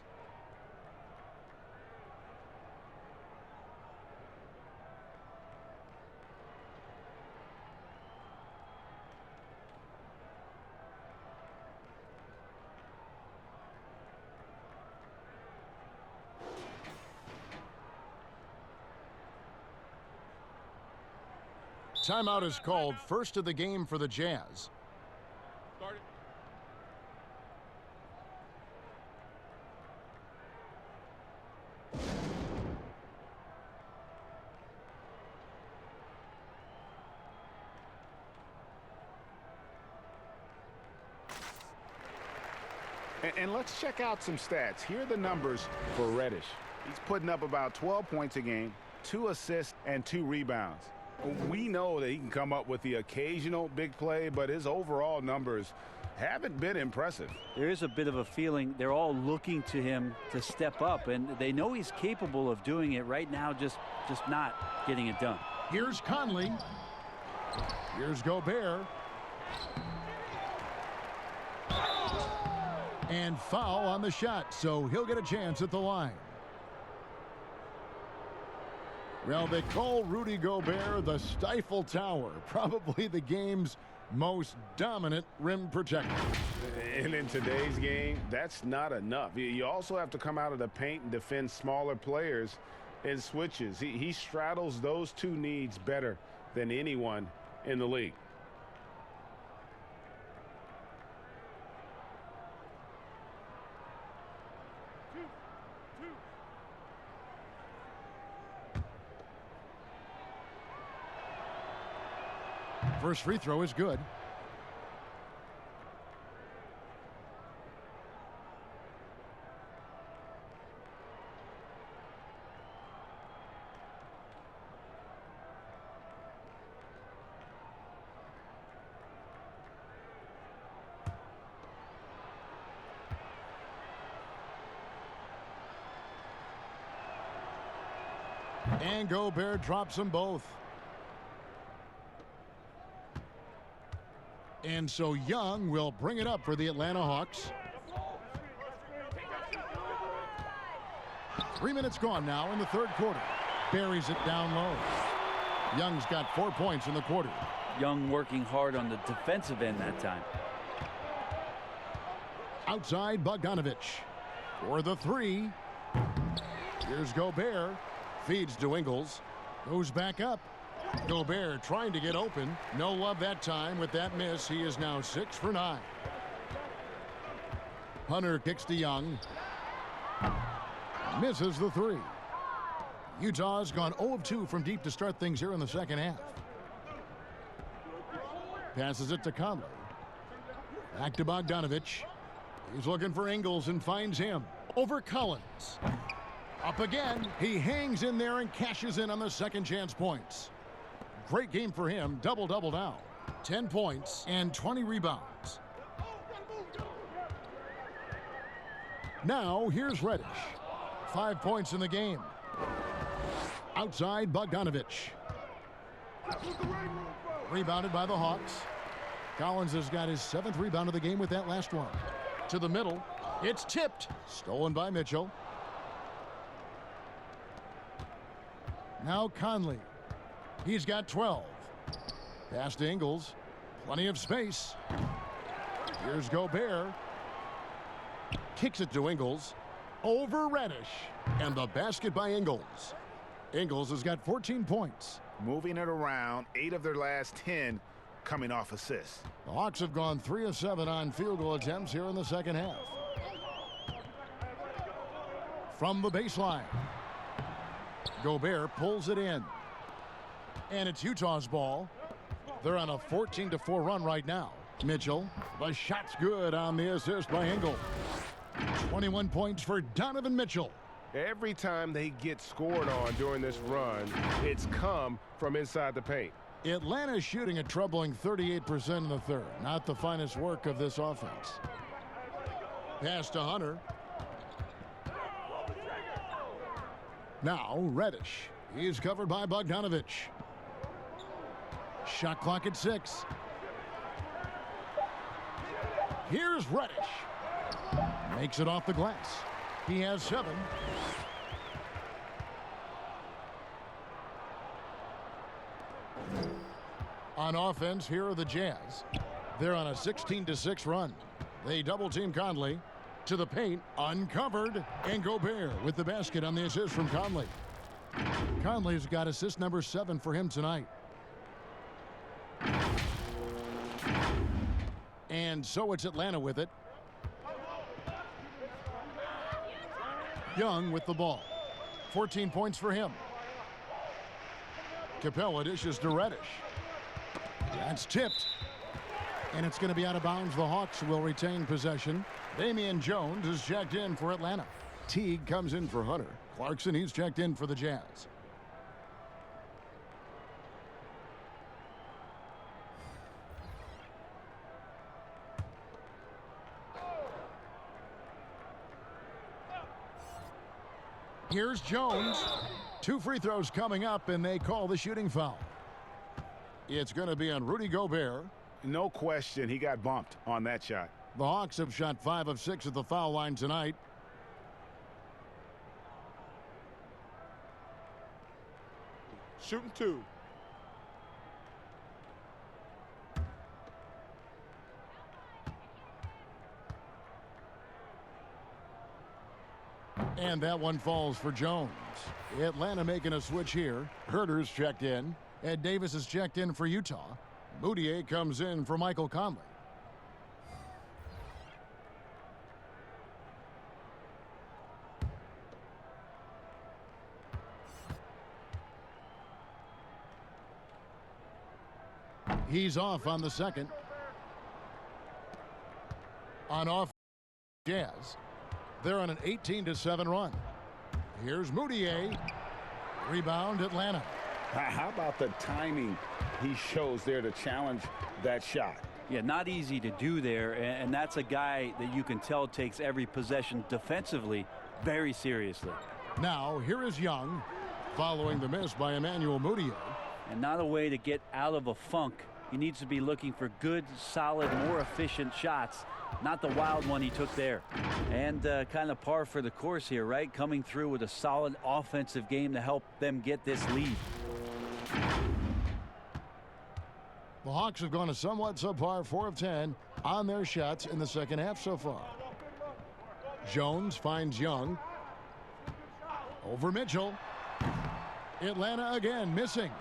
Timeout is called. First of the game for the Jazz. Start it. And let's check out some stats. Here are the numbers for Reddish. He's putting up about 12 points a game, 2 assists, and 2 rebounds. We know that he can come up with the occasional big play, but his overall numbers haven't been impressive. There is a bit of a feeling they're all looking to him to step up, and they know he's capable of doing it right now, just not getting it done. Here's Conley. Here's Gobert. And foul on the shot, so he'll get a chance at the line. Well, they call Rudy Gobert the Stifle Tower, probably the game's most dominant rim protector. And in today's game, that's not enough. You also have to come out of the paint and defend smaller players in switches. He straddles those two needs better than anyone in the league. First free throw is good. And Gobert drops them both. And so Young will bring it up for the Atlanta Hawks. 3 minutes gone now in the third quarter. Buries it down low. Young's got 4 points in the quarter. Young working hard on the defensive end that time. Outside Bogdanovich for the three. Here's Gobert. Feeds to Ingles. Goes back up. Gobert trying to get open. No love that time with that miss. He is now 6 for 9. Hunter kicks to Young. Misses the 3. Utah's gone 0 of 2 from deep to start things here in the second half. Passes it to Conley. Back to Bogdanovich. He's looking for Ingles and finds him. Over Collins. Up again. He hangs in there and cashes in on the second chance points. Great game for him. Double-double now. 10 points and 20 rebounds. Now here's Reddish. 5 points in the game. Outside Bogdanovich. Rebounded by the Hawks. Collins has got his 7th rebound of the game with that last one. To the middle. It's tipped. Stolen by Mitchell. Now Conley. He's got 12. Pass to Ingles. Plenty of space. Here's Gobert. Kicks it to Ingles. Over Reddish. And the basket by Ingles. Ingles has got 14 points. Moving it around, 8 of their last 10 coming off assists. The Hawks have gone 3 of 7 on field goal attempts here in the second half. From the baseline. Gobert pulls it in. And it's Utah's ball. They're on a 14-4 run right now. Mitchell, the shot's good on the assist by Ingles. 21 points for Donovan Mitchell. Every time they get scored on during this run, it's come from inside the paint. Atlanta's shooting a troubling 38% in the third. Not the finest work of this offense. Pass to Hunter. Now Reddish. He's covered by Bogdanovich. Shot clock at 6. Here's Reddish. Makes it off the glass. He has 7. On offense, here are the Jazz. They're on a 16-6 run. They double-team Conley. To the paint, uncovered. And Gobert with the basket on the assist from Conley. Conley's got assist number 7 for him tonight. And so it's Atlanta with it. Young with the ball. 14 points for him. Capella dishes to Reddish. That's tipped. And it's going to be out of bounds. The Hawks will retain possession. Damian Jones is checked in for Atlanta. Teague comes in for Hunter. Clarkson, he's checked in for the Jazz. Here's Jones. 2 free throws coming up, and they call the shooting foul. It's going to be on Rudy Gobert. No question, he got bumped on that shot. The Hawks have shot 5 of 6 at the foul line tonight. Shooting 2. And that one falls for Jones. Atlanta making a switch here. Herter's checked in. Ed Davis is checked in for Utah. Moutier comes in for Michael Conley. He's off on the second. On off Jazz. They're on an 18-7 run. Here's Moutier. Rebound Atlanta. How about the timing he shows there to challenge that shot? Yeah, not easy to do there, and that's a guy that you can tell takes every possession defensively very seriously. Now, here is Young, following the miss by Emmanuel Moutier. And not a way to get out of a funk. He needs to be looking for good, solid, more efficient shots, not the wild one he took there. And kind of par for the course here, right? Coming through with a solid offensive game to help them get this lead. The Hawks have gone a somewhat subpar 4 of 10 on their shots in the second half so far. Jones finds Young. Over Mitchell. Atlanta again missing.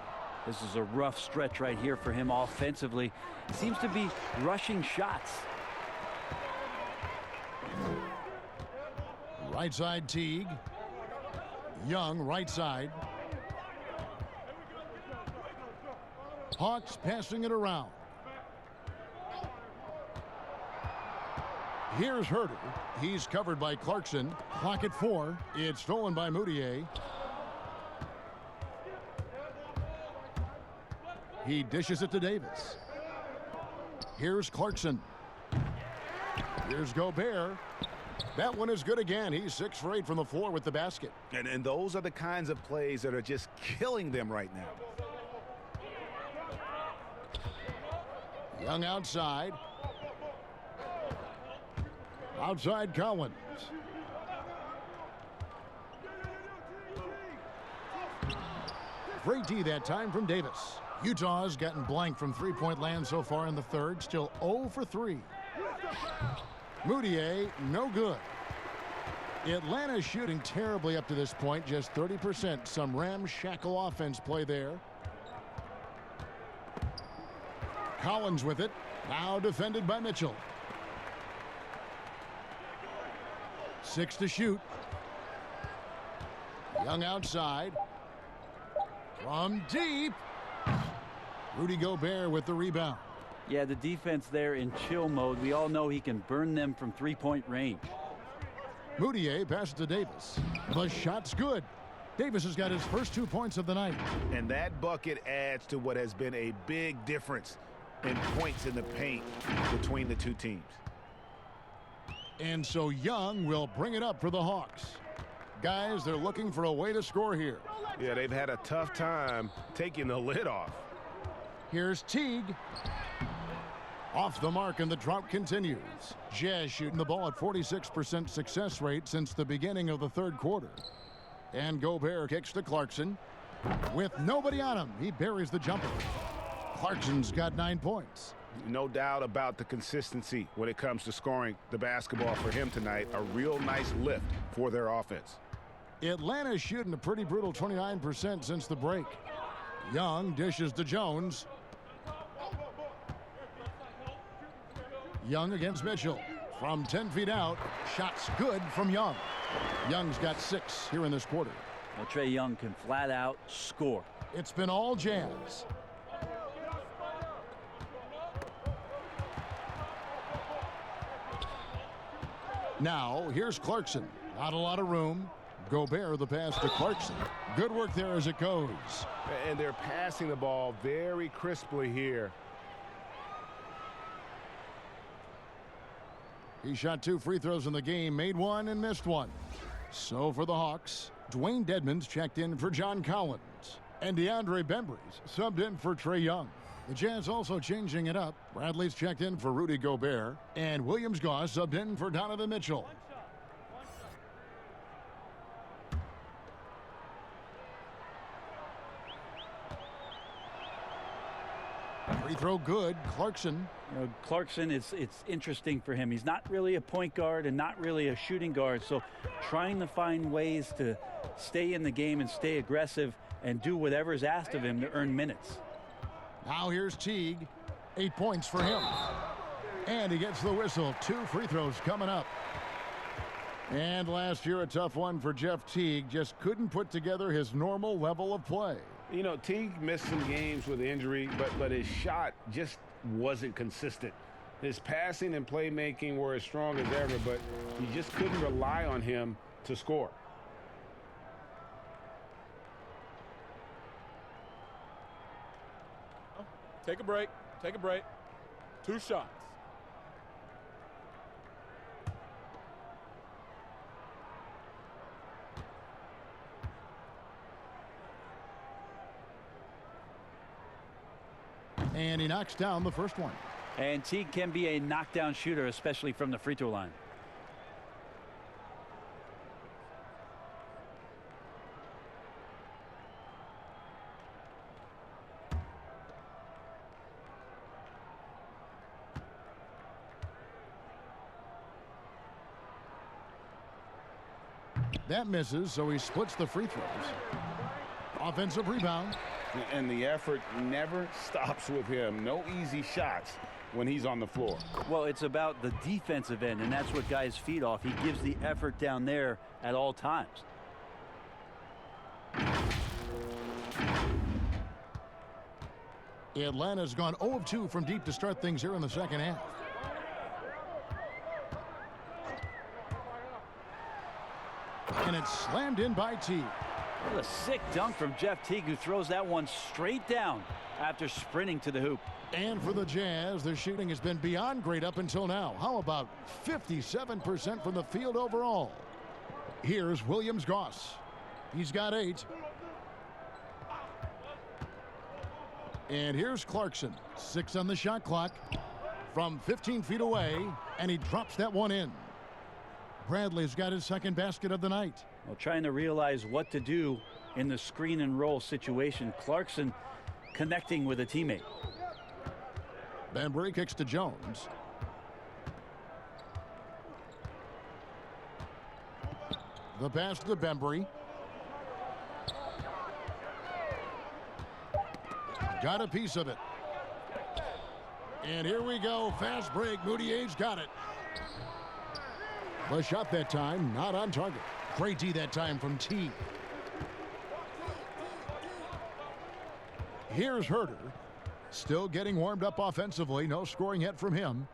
This is a rough stretch right here for him offensively. He seems to be rushing shots. Right side Teague. Young right side. Hawks passing it around. Here's Herter. He's covered by Clarkson. Clock at 4. It's stolen by Moutier. He dishes it to Davis. Here's Clarkson. Here's Gobert. That one is good again. He's 6 for 8 from the floor with the basket. And those are the kinds of plays that are just killing them right now. Young outside. Outside Collins. Great D that time from Davis. Utah's gotten blank from three-point land so far in the third. Still 0 for 3. Moutier, no good. Atlanta's shooting terribly up to this point, just 30%. Some ramshackle offense play there. Collins with it. Now defended by Mitchell. 6 to shoot. Young outside. From deep. Rudy Gobert with the rebound. Yeah, the defense there in chill mode. We all know he can burn them from three-point range. Moutier passes to Davis. The shot's good. Davis has got his first 2 points of the night. And that bucket adds to what has been a big difference in points in the paint between the two teams. And so Young will bring it up for the Hawks. Guys, they're looking for a way to score here. Yeah, they've had a tough time taking the lid off. Here's Teague. Off the mark, and the drought continues. Jazz shooting the ball at 46% success rate since the beginning of the third quarter. And Gobert kicks to Clarkson. With nobody on him, he buries the jumper. Clarkson's got 9 points. No doubt about the consistency when it comes to scoring the basketball for him tonight. A real nice lift for their offense. Atlanta's shooting a pretty brutal 29% since the break. Young dishes to Jones. Young against Mitchell. From 10 feet out, shots good from Young. Young's got 6 here in this quarter. Well, Trae Young can flat out score. It's been all Jazz. Now, here's Clarkson. Not a lot of room. Gobert the pass to Clarkson. Good work there as it goes. And they're passing the ball very crisply here. He shot 2 free throws in the game, made 1 and missed 1. So for the Hawks, Dwayne Dedmon's checked in for John Collins. And DeAndre Bembry's subbed in for Trae Young. The Jazz also changing it up. Bradley's checked in for Rudy Gobert. And Williams-Goss subbed in for Donovan Mitchell. Free throw good. Clarkson. You know, Clarkson, it's interesting for him. He's not really a point guard and not really a shooting guard. So trying to find ways to stay in the game and stay aggressive and do whatever is asked of him to earn minutes. Now here's Teague. 8 points for him. And he gets the whistle. 2 free throws coming up. And last year, a tough one for Jeff Teague. Just couldn't put together his normal level of play. You know, Teague missed some games with injury, but his shot just wasn't consistent. His passing and playmaking were as strong as ever, but you just couldn't rely on him to score. Take a break. Take a break. 2 shots. And he knocks down the first one. And Teague can be a knockdown shooter, especially from the free throw line. That misses, so he splits the free throws. Offensive rebound. And the effort never stops with him. No easy shots when he's on the floor. Well, it's about the defensive end, and that's what guys feed off. He gives the effort down there at all times. Atlanta's gone 0 of 2 from deep to start things here in the second half. And it's slammed in by Teague. What a sick dunk from Jeff Teague, who throws that one straight down after sprinting to the hoop. And for the Jazz, their shooting has been beyond great up until now. How about 57% from the field overall? Here's Williams-Goss. He's got 8. And here's Clarkson. 6 on the shot clock from 15 feet away, and he drops that one in. Bradley's got his second basket of the night. Well, trying to realize what to do in the screen and roll situation. Clarkson connecting with a teammate. Bembry kicks to Jones. The pass to Bembry. Got a piece of it. And here we go. Fast break. Moutier's got it. The shot that time, not on target. Great D that time from T. Here's Herter. Still getting warmed up offensively. No scoring yet from him.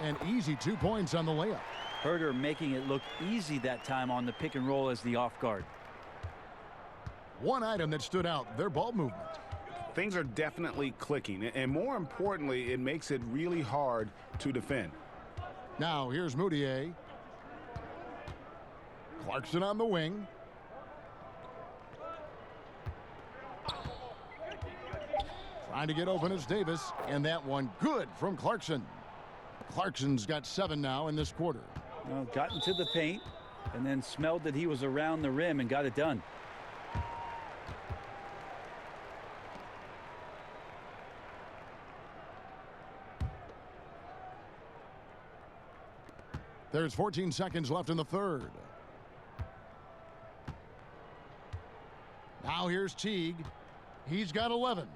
An easy 2 points on the layup. Herter making it look easy that time on the pick and roll as the off guard. One item that stood out, their ball movement. Things are definitely clicking, and more importantly, it makes it really hard to defend. Now here's Moutier. Clarkson on the wing. Trying to get open is Davis, and that one good from Clarkson. Clarkson's got 7 now in this quarter. Well, got into the paint and then smelled that he was around the rim and got it done. There's 14 seconds left in the third. Now here's Teague. He's got 11.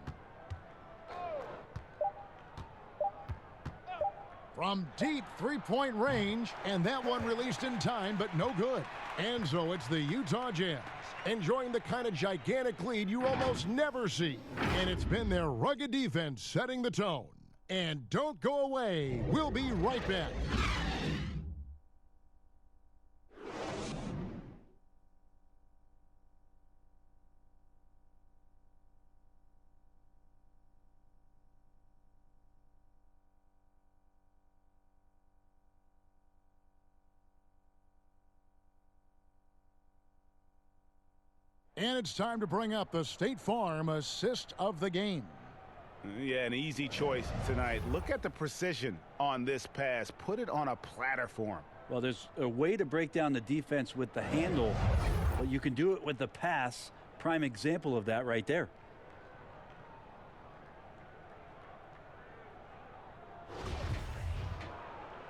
From deep three-point range, and that one released in time, but no good. And so it's the Utah Jazz enjoying the kind of gigantic lead you almost never see. And it's been their rugged defense setting the tone. And don't go away. We'll be right back. And it's time to bring up the State Farm assist of the game. Yeah, an easy choice tonight. Look at the precision on this pass. Put it on a platter for him. Well, there's a way to break down the defense with the handle, but you can do it with the pass. Prime example of that right there.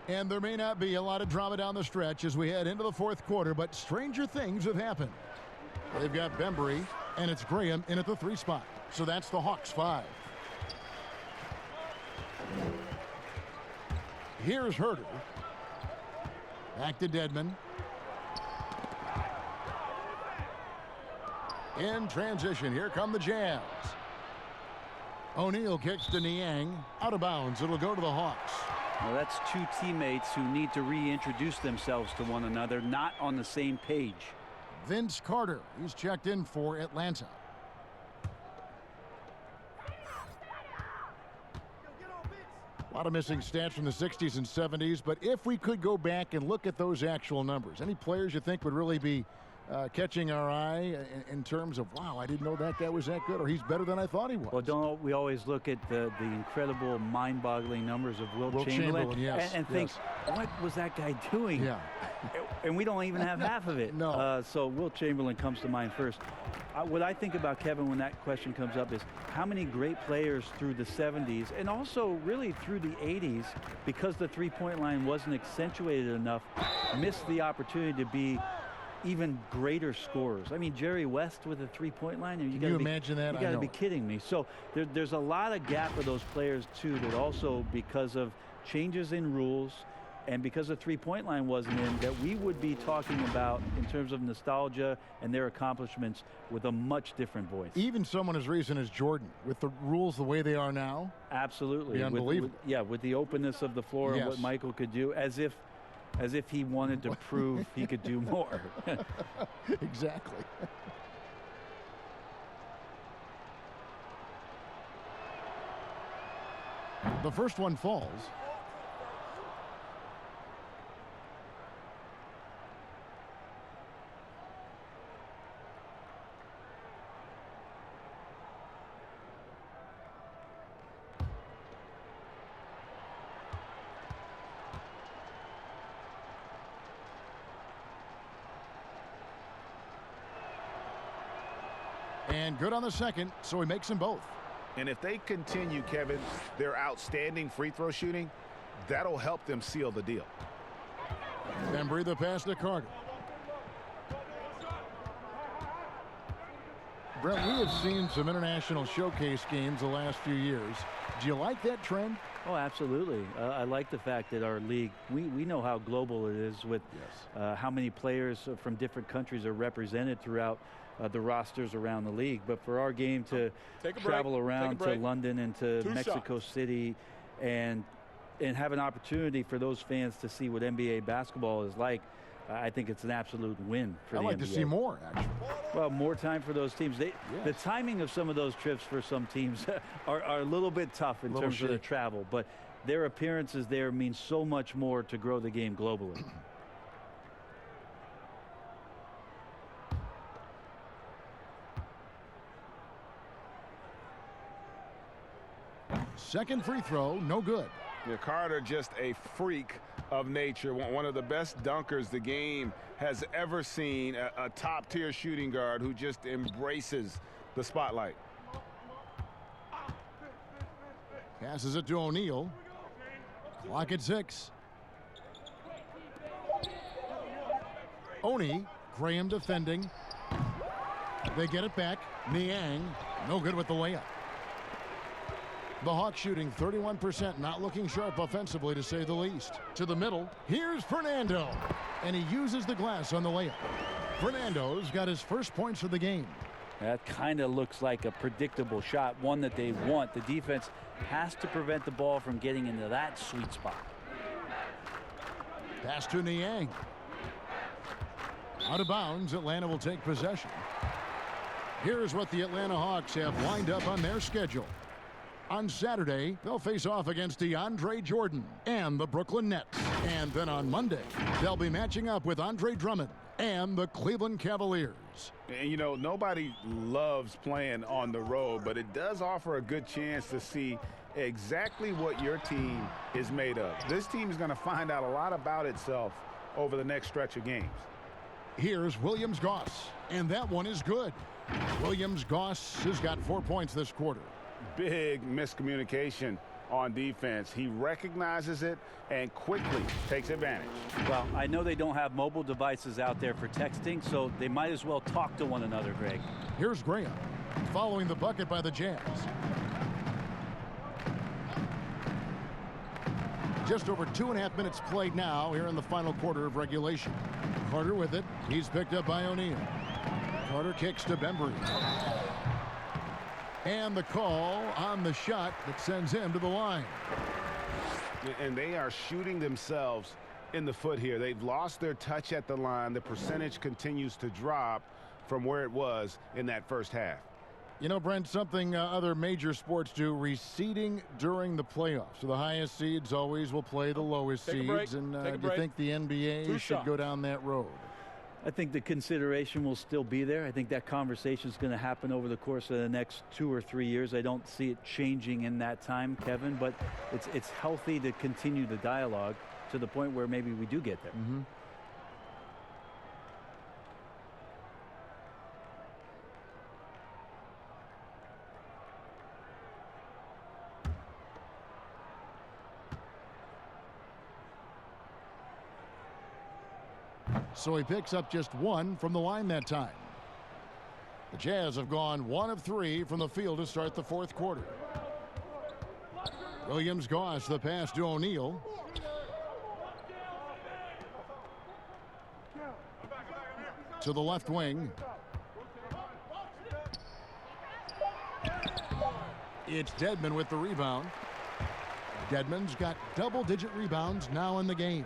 And there may not be a lot of drama down the stretch as we head into the fourth quarter, but stranger things have happened. They've got Bembry, and it's Graham in at the 3 spot. So that's the Hawks 5. Here's Herter. Back to Dedmon. In transition, here come the Jazz. O'Neal kicks to Niang. Out of bounds. It'll go to the Hawks. Well, that's two teammates who need to reintroduce themselves to one another, not on the same page. Vince Carter, he's checked in for Atlanta. A lot of missing stats from the 60s and 70s, but if we could go back and look at those actual numbers, any players you think would really be catching our eye in terms of, wow, I didn't know that guy was that good, or he's better than I thought he was? Well, don't we always look at the incredible, mind-boggling numbers of Wilt Chamberlain yes, and think, what was that guy doing? Yeah. And we don't even have half of it. No. So Wilt Chamberlain comes to mind first. What I think about Kevin when that question comes up is how many great players through the 70s and also really through the 80s, because the three-point line wasn't accentuated enough, missed the opportunity to be even greater scorers. I mean, Jerry West with a three-point line. Can you imagine that? You got to be kidding me. So there's a lot of gap of those players too, that also because of changes in rules and because the three-point line wasn't in, that we would be talking about in terms of nostalgia and their accomplishments with a much different voice. Even someone as recent as Jordan, with the rules the way they are now. Absolutely. Unbelievable. With the openness of the floor and what Michael could do, as if he wanted to prove he could do more. Exactly. The first one falls. And good on the second, so he makes them both. And if they continue, Kevin, their outstanding free throw shooting, that'll help them seal the deal. Bembry the pass to Carter. Brent, we have seen some international showcase games the last few years. Do you like that trend? Oh, absolutely. I like the fact that our league, we know how global it is with how many players from different countries are represented throughout the rosters around the league. But for our game to travel around to London and to Mexico City and have an opportunity for those fans to see what NBA basketball is like, I think it's an absolute win for the NBA. I'd like to see more, actually. Well, more time for those teams. The timing of some of those trips for some teams are a little bit tough in terms of the travel, but their appearances there mean so much more to grow the game globally. Second free throw, no good. Yeah, Carter, just a freak of nature, one of the best dunkers the game has ever seen, a top-tier shooting guard who just embraces the spotlight. Passes it to O'Neal. Clock at 6. Oni, Graham defending. They get it back. Niang, no good with the layup. The Hawks shooting 31%, not looking sharp offensively, to say the least. To the middle, here's Fernando, and he uses the glass on the layup. Fernando's got his first points of the game. That kind of looks like a predictable shot, one that they want. The defense has to prevent the ball from getting into that sweet spot. Pass to Niang. Out of bounds, Atlanta will take possession. Here's what the Atlanta Hawks have lined up on their schedule. On Saturday, they'll face off against DeAndre Jordan and the Brooklyn Nets. And then on Monday, they'll be matching up with Andre Drummond and the Cleveland Cavaliers. And, you know, nobody loves playing on the road, but it does offer a good chance to see exactly what your team is made of. This team is going to find out a lot about itself over the next stretch of games. Here's Williams-Goss, and that one is good. Williams-Goss has got 4 points this quarter. Big miscommunication on defense. He recognizes it and quickly takes advantage. Well, I know they don't have mobile devices out there for texting, so they might as well talk to one another, Greg. Here's Graham following the bucket by the Jazz. Just over 2.5 minutes played now here in the final quarter of regulation. Carter with it. He's picked up by O'Neal. Carter kicks to Bembry. And the call on the shot that sends him to the line. And they are shooting themselves in the foot here. They've lost their touch at the line. The percentage continues to drop from where it was in that first half. You know, Brent, something other major sports do, receding during the playoffs. So the highest seeds always will play the lowest seeds. And do you think the NBA should go down that road? I think the consideration will still be there. I think that conversation is going to happen over the course of the next 2 or 3 years. I don't see it changing in that time, Kevin, but it's healthy to continue the dialogue to the point where maybe we do get there. So he picks up just 1 from the line that time. The Jazz have gone 1 of 3 from the field to start the fourth quarter. Williams-Goss, the pass to O'Neal. To the left wing. It's Dedmon with the rebound. Dedmon's got double-digit rebounds now in the game.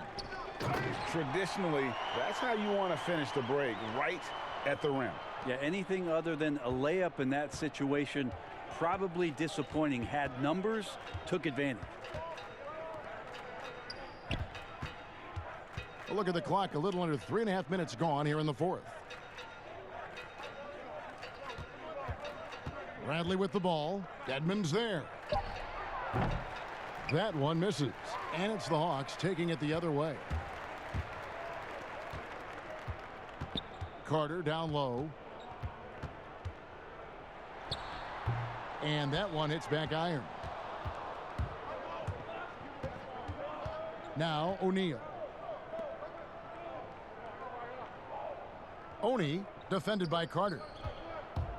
Traditionally, that's how you want to finish the break, right at the rim. Yeah, anything other than a layup in that situation, probably disappointing. Had numbers, took advantage. A look at the clock, a little under 3.5 minutes gone here in the fourth. Bradley with the ball. Dedmon's there. That one misses. And it's the Hawks taking it the other way. Carter down low. And that one hits back iron. Now O'Neal. Oni defended by Carter.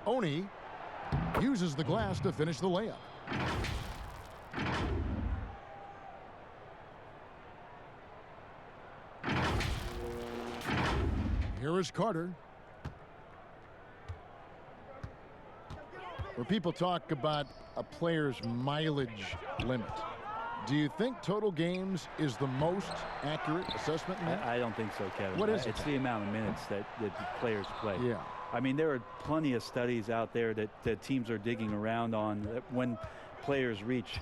Oni uses the glass to finish the layup. Here is Carter. Where people talk about a player's mileage limit, do you think total games is the most accurate assessment? I don't think so, Kevin. What is it? It's the amount of minutes that the players play. Yeah. I mean, there are plenty of studies out there that teams are digging around on that when players reach.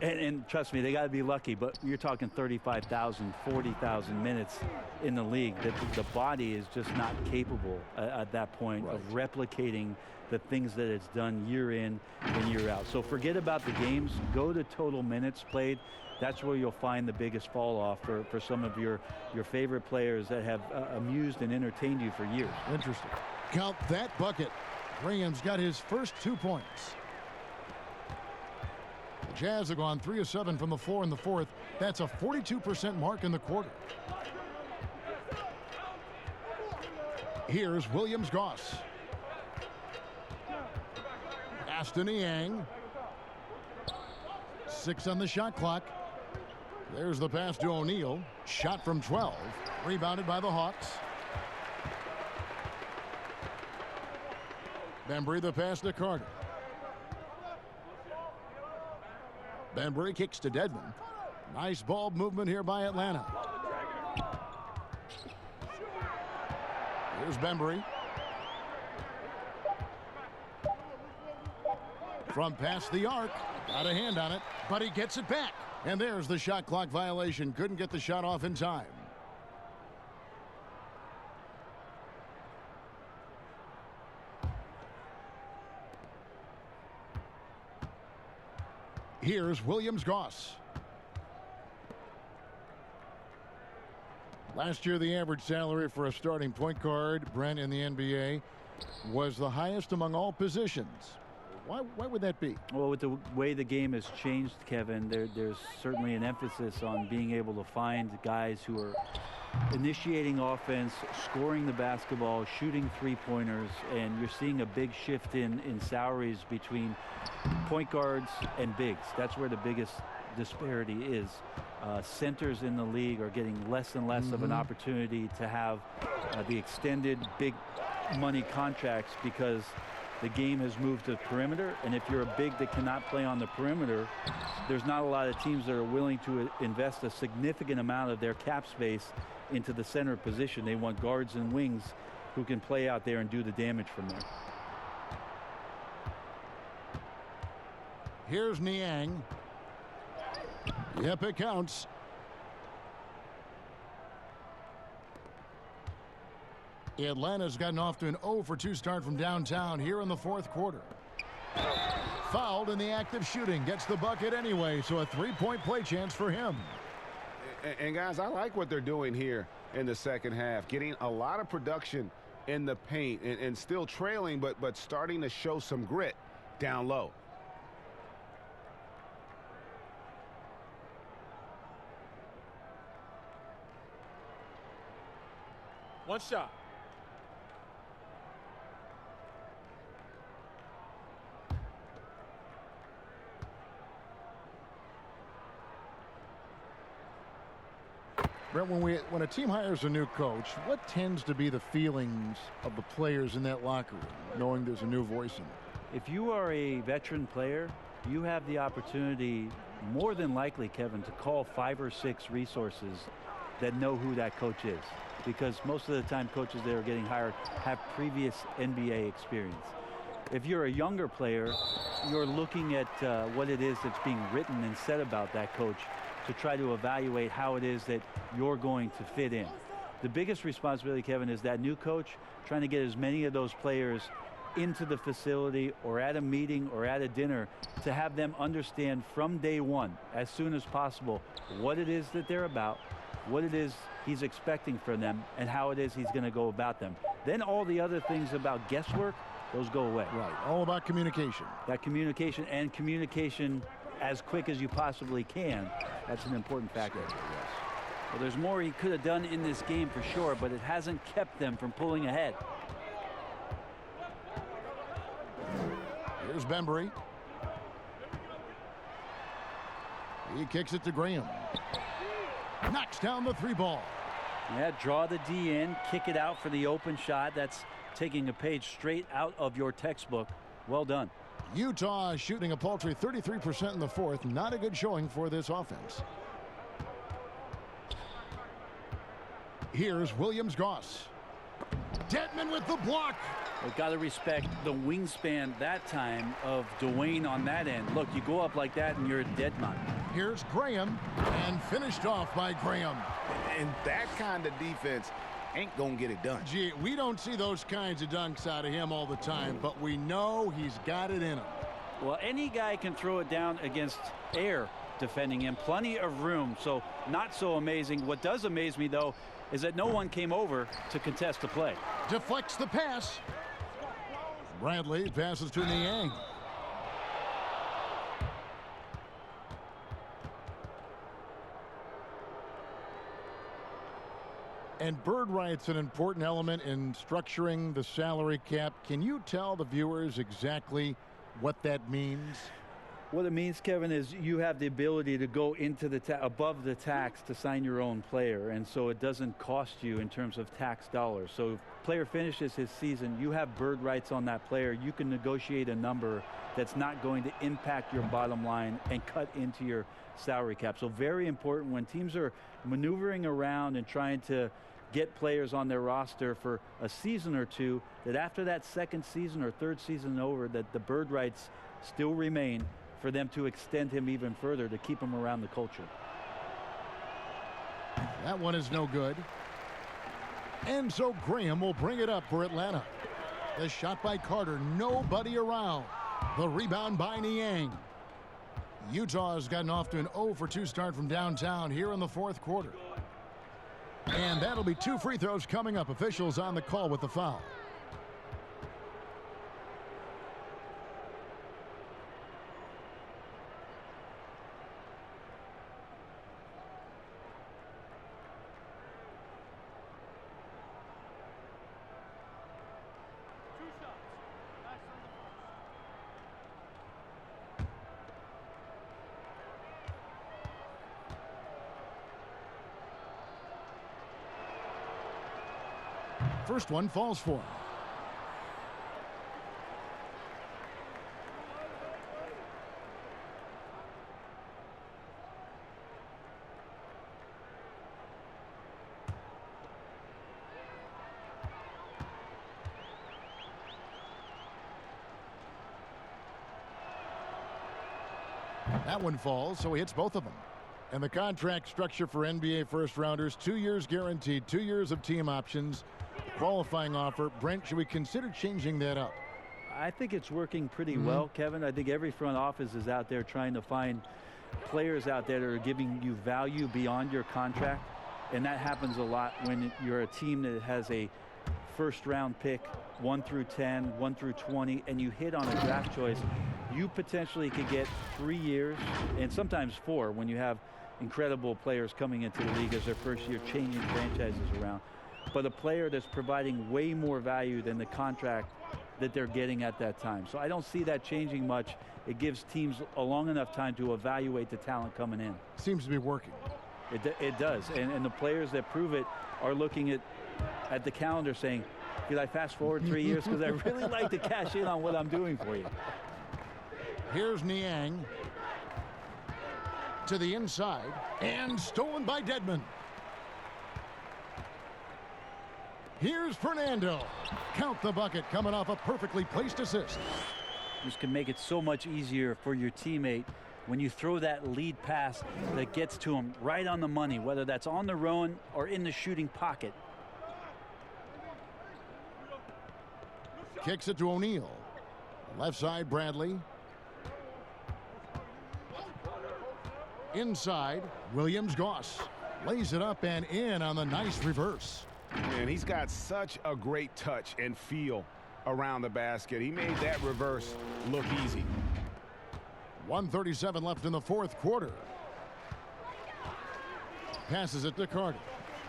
And trust me, they got to be lucky, but you're talking 35,000, 40,000 minutes in the league. The body is just not capable at that point of replicating the things that it's done year in and year out. So forget about the games. Go to total minutes played. That's where you'll find the biggest fall off for some of your favorite players that have amused and entertained you for years. Interesting. Count that bucket. Graham's got his first 2 points. The Jazz have gone 3 of 7 from the floor in the fourth. That's a 42% mark in the quarter. Here's Williams-Goss. Aston Yang. 6 on the shot clock. There's the pass to O'Neal. Shot from 12. Rebounded by the Hawks. Bembry the pass to Carter. Bembry kicks to Dedmon. Nice ball movement here by Atlanta. Here's Bembry. From past the arc. Got a hand on it, but he gets it back. And there's the shot clock violation. Couldn't get the shot off in time. Here's Williams-Goss. Last year, the average salary for a starting point guard, Brent, in the NBA, was the highest among all positions. Why would that be? Well, with the way the game has changed, Kevin, there's certainly an emphasis on being able to find guys who are initiating offense, scoring the basketball, shooting three-pointers, and you're seeing a big shift in salaries between point guards and bigs. That's where the biggest disparity is. Centers in the league are getting less and less of an opportunity to have the extended big money contracts because the game has moved to perimeter, and if you're a big that cannot play on the perimeter, there's not a lot of teams that are willing to invest a significant amount of their cap space into the center position. They want guards and wings who can play out there and do the damage from there. Here's Niang. Yep, it counts. Atlanta's gotten off to an 0 for 2 start from downtown here in the fourth quarter. Fouled in the act of shooting. Gets the bucket anyway, so a 3-point play chance for him. And guys, I like what they're doing here in the second half. Getting a lot of production in the paint and still trailing, but starting to show some grit down low. One shot. Brent, when a team hires a new coach, what tends to be the feelings of the players in that locker room, knowing there's a new voice in it? If you are a veteran player, you have the opportunity, more than likely, Kevin, to call 5 or 6 resources that know who that coach is. Because most of the time coaches that are getting hired have previous NBA experience. If you're a younger player, you're looking at what it is that's being written and said about that coach to try to evaluate how it is that you're going to fit in. The biggest responsibility, Kevin, is that new coach trying to get as many of those players into the facility or at a meeting or at a dinner to have them understand from day one, as soon as possible, what it is that they're about, what it is he's expecting from them, and how it is he's going to go about them. Then all the other things about guesswork, those go away. Right, all about communication. That communication, and communication as quick as you possibly can, that's an important factor. Yes. Well, there's more he could have done in this game for sure, but it hasn't kept them from pulling ahead. Here's Bembry. He kicks it to Graham. Knocks down the 3 ball. Yeah, draw the D in, kick it out for the open shot. That's taking a page straight out of your textbook. Well done. Utah shooting a paltry 33% in the 4th. Not a good showing for this offense. Here's Williams-Goss. Dedman with the block. We've got to respect the wingspan that time of Dwayne on that end. Look, you go up like that and you're a dead man. Here's Graham, and finished off by Graham. And that kind of defense ain't gonna get it done. Gee, we don't see those kinds of dunks out of him all the time, but we know he's got it in him. Well, any guy can throw it down against air defending him. Plenty of room, so not so amazing. What does amaze me, though, is that no one came over to contest the play. Deflects the pass. Bradley passes to Niang. And bird right's an important element in structuring the salary cap. Can you tell the viewers exactly what that means? What it means, Kevin, is you have the ability to go into the above the tax to sign your own player, and so it doesn't cost you in terms of tax dollars. So if player finishes his season, you have bird rights on that player. You can negotiate a number that's not going to impact your bottom line and cut into your salary cap. So very important when teams are maneuvering around and trying to get players on their roster for a season or two, that after that second season or third season over, that the bird rights still remain for them to extend him even further to keep him around the culture. That one is no good. And so Graham will bring it up for Atlanta. The shot by Carter, nobody around. The rebound by Niang. Utah has gotten off to an 0 for 2 start from downtown here in the 4th quarter. And that'll be 2 free throws coming up. Officials on the call with the foul. First one falls for him. That one falls, so he hits both of them. And the contract structure for NBA first-rounders, 2 years guaranteed, 2 years of team options, qualifying offer. Brent, should we consider changing that up? I think it's working pretty well, Kevin. I think every front office is out there trying to find players out there that are giving you value beyond your contract. And that happens a lot when you're a team that has a first-round pick, 1 through 10, 1 through 20, and you hit on a draft choice. You potentially could get 3 years and sometimes 4 when you have incredible players coming into the league as their first year, changing franchises around. but a player that's providing way more value than the contract that they're getting at that time. So I don't see that changing much. It gives teams a long enough time to evaluate the talent coming in. Seems to be working. It does, and the players that prove it are looking at the calendar saying, could I fast forward 3 years? Because I really like to cash in on what I'm doing for you. Here's Niang to the inside, and stolen by Dedmon. Here's Fernando. Count the bucket, coming off a perfectly placed assist. This can make it so much easier for your teammate when you throw that lead pass that gets to him right on the money, whether that's on the run or in the shooting pocket. Kicks it to O'Neal. Left side, Bradley. Inside, Williams-Goss. Lays it up and in on the nice reverse. And he's got such a great touch and feel around the basket. He made that reverse look easy. 1:37 left in the fourth quarter. Passes it to Carter.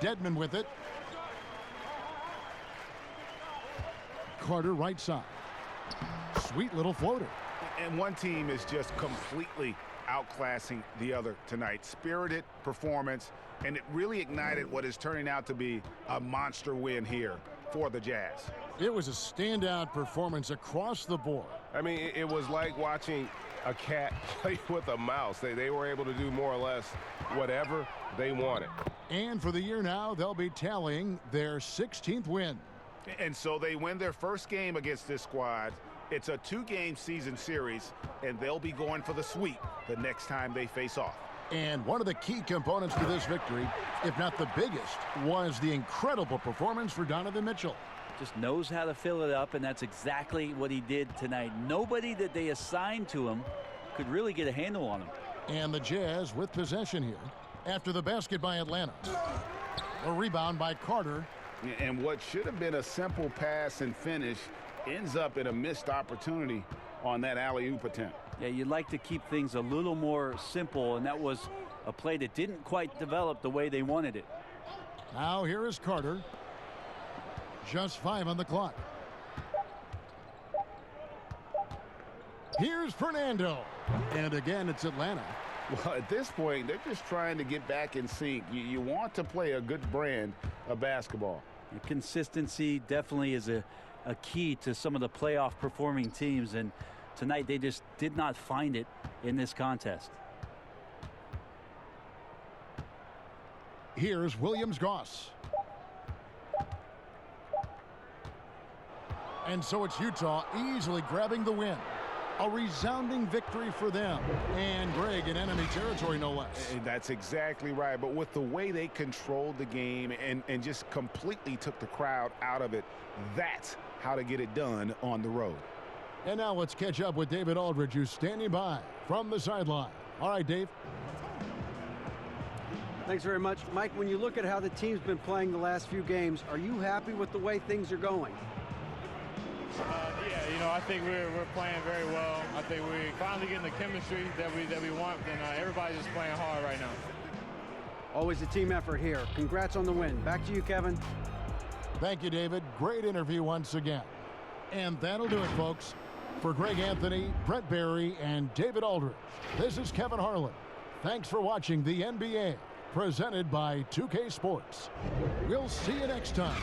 Dedmon with it. Carter right side. Sweet little floater. And one team is just completely outclassing the other tonight. Spirited performance, and it really ignited what is turning out to be a monster win here for the Jazz. It was a standout performance across the board. I mean, it was like watching a cat play with a mouse. They were able to do more or less whatever they wanted. And for the year now, they'll be tallying their 16th win. And so they win their first game against this squad. It's a 2-game season series, and they'll be going for the sweep the next time they face off. And one of the key components to this victory, if not the biggest, was the incredible performance for Donovan Mitchell. Just knows how to fill it up, and that's exactly what he did tonight. Nobody that they assigned to him could really get a handle on him. And the Jazz with possession here after the basket by Atlanta. A rebound by Carter. And what should have been a simple pass and finish ends up in a missed opportunity on that alley-oop attempt. Yeah, you'd like to keep things a little more simple, and that was a play that didn't quite develop the way they wanted it. Now here is Carter. Just 5 on the clock. Here's Fernando. And again, it's Atlanta. Well, at this point, they're just trying to get back in sync. You want to play a good brand of basketball. Consistency definitely is a key to some of the playoff performing teams, and tonight they just did not find it in this contest. Here's Williams-Goss. And so it's Utah easily grabbing the win. A resounding victory for them. And Greg in enemy territory, no less. That's exactly right. But with the way they controlled the game and just completely took the crowd out of it, that's how to get it done on the road. And now let's catch up with David Aldridge, who's standing by from the sideline. All right, Dave. Thanks very much. Mike, when you look at how the team's been playing the last few games, are you happy with the way things are going? Yeah, you know, I think we're playing very well. I think we're finally getting the chemistry that we want, and everybody's just playing hard right now. Always a team effort here. Congrats on the win. Back to you, Kevin. Thank you, David. Great interview once again. And that'll do it, folks. For Greg Anthony, Brett Barry, and David Aldridge, this is Kevin Harlan. Thanks for watching the NBA, presented by 2K Sports. We'll see you next time.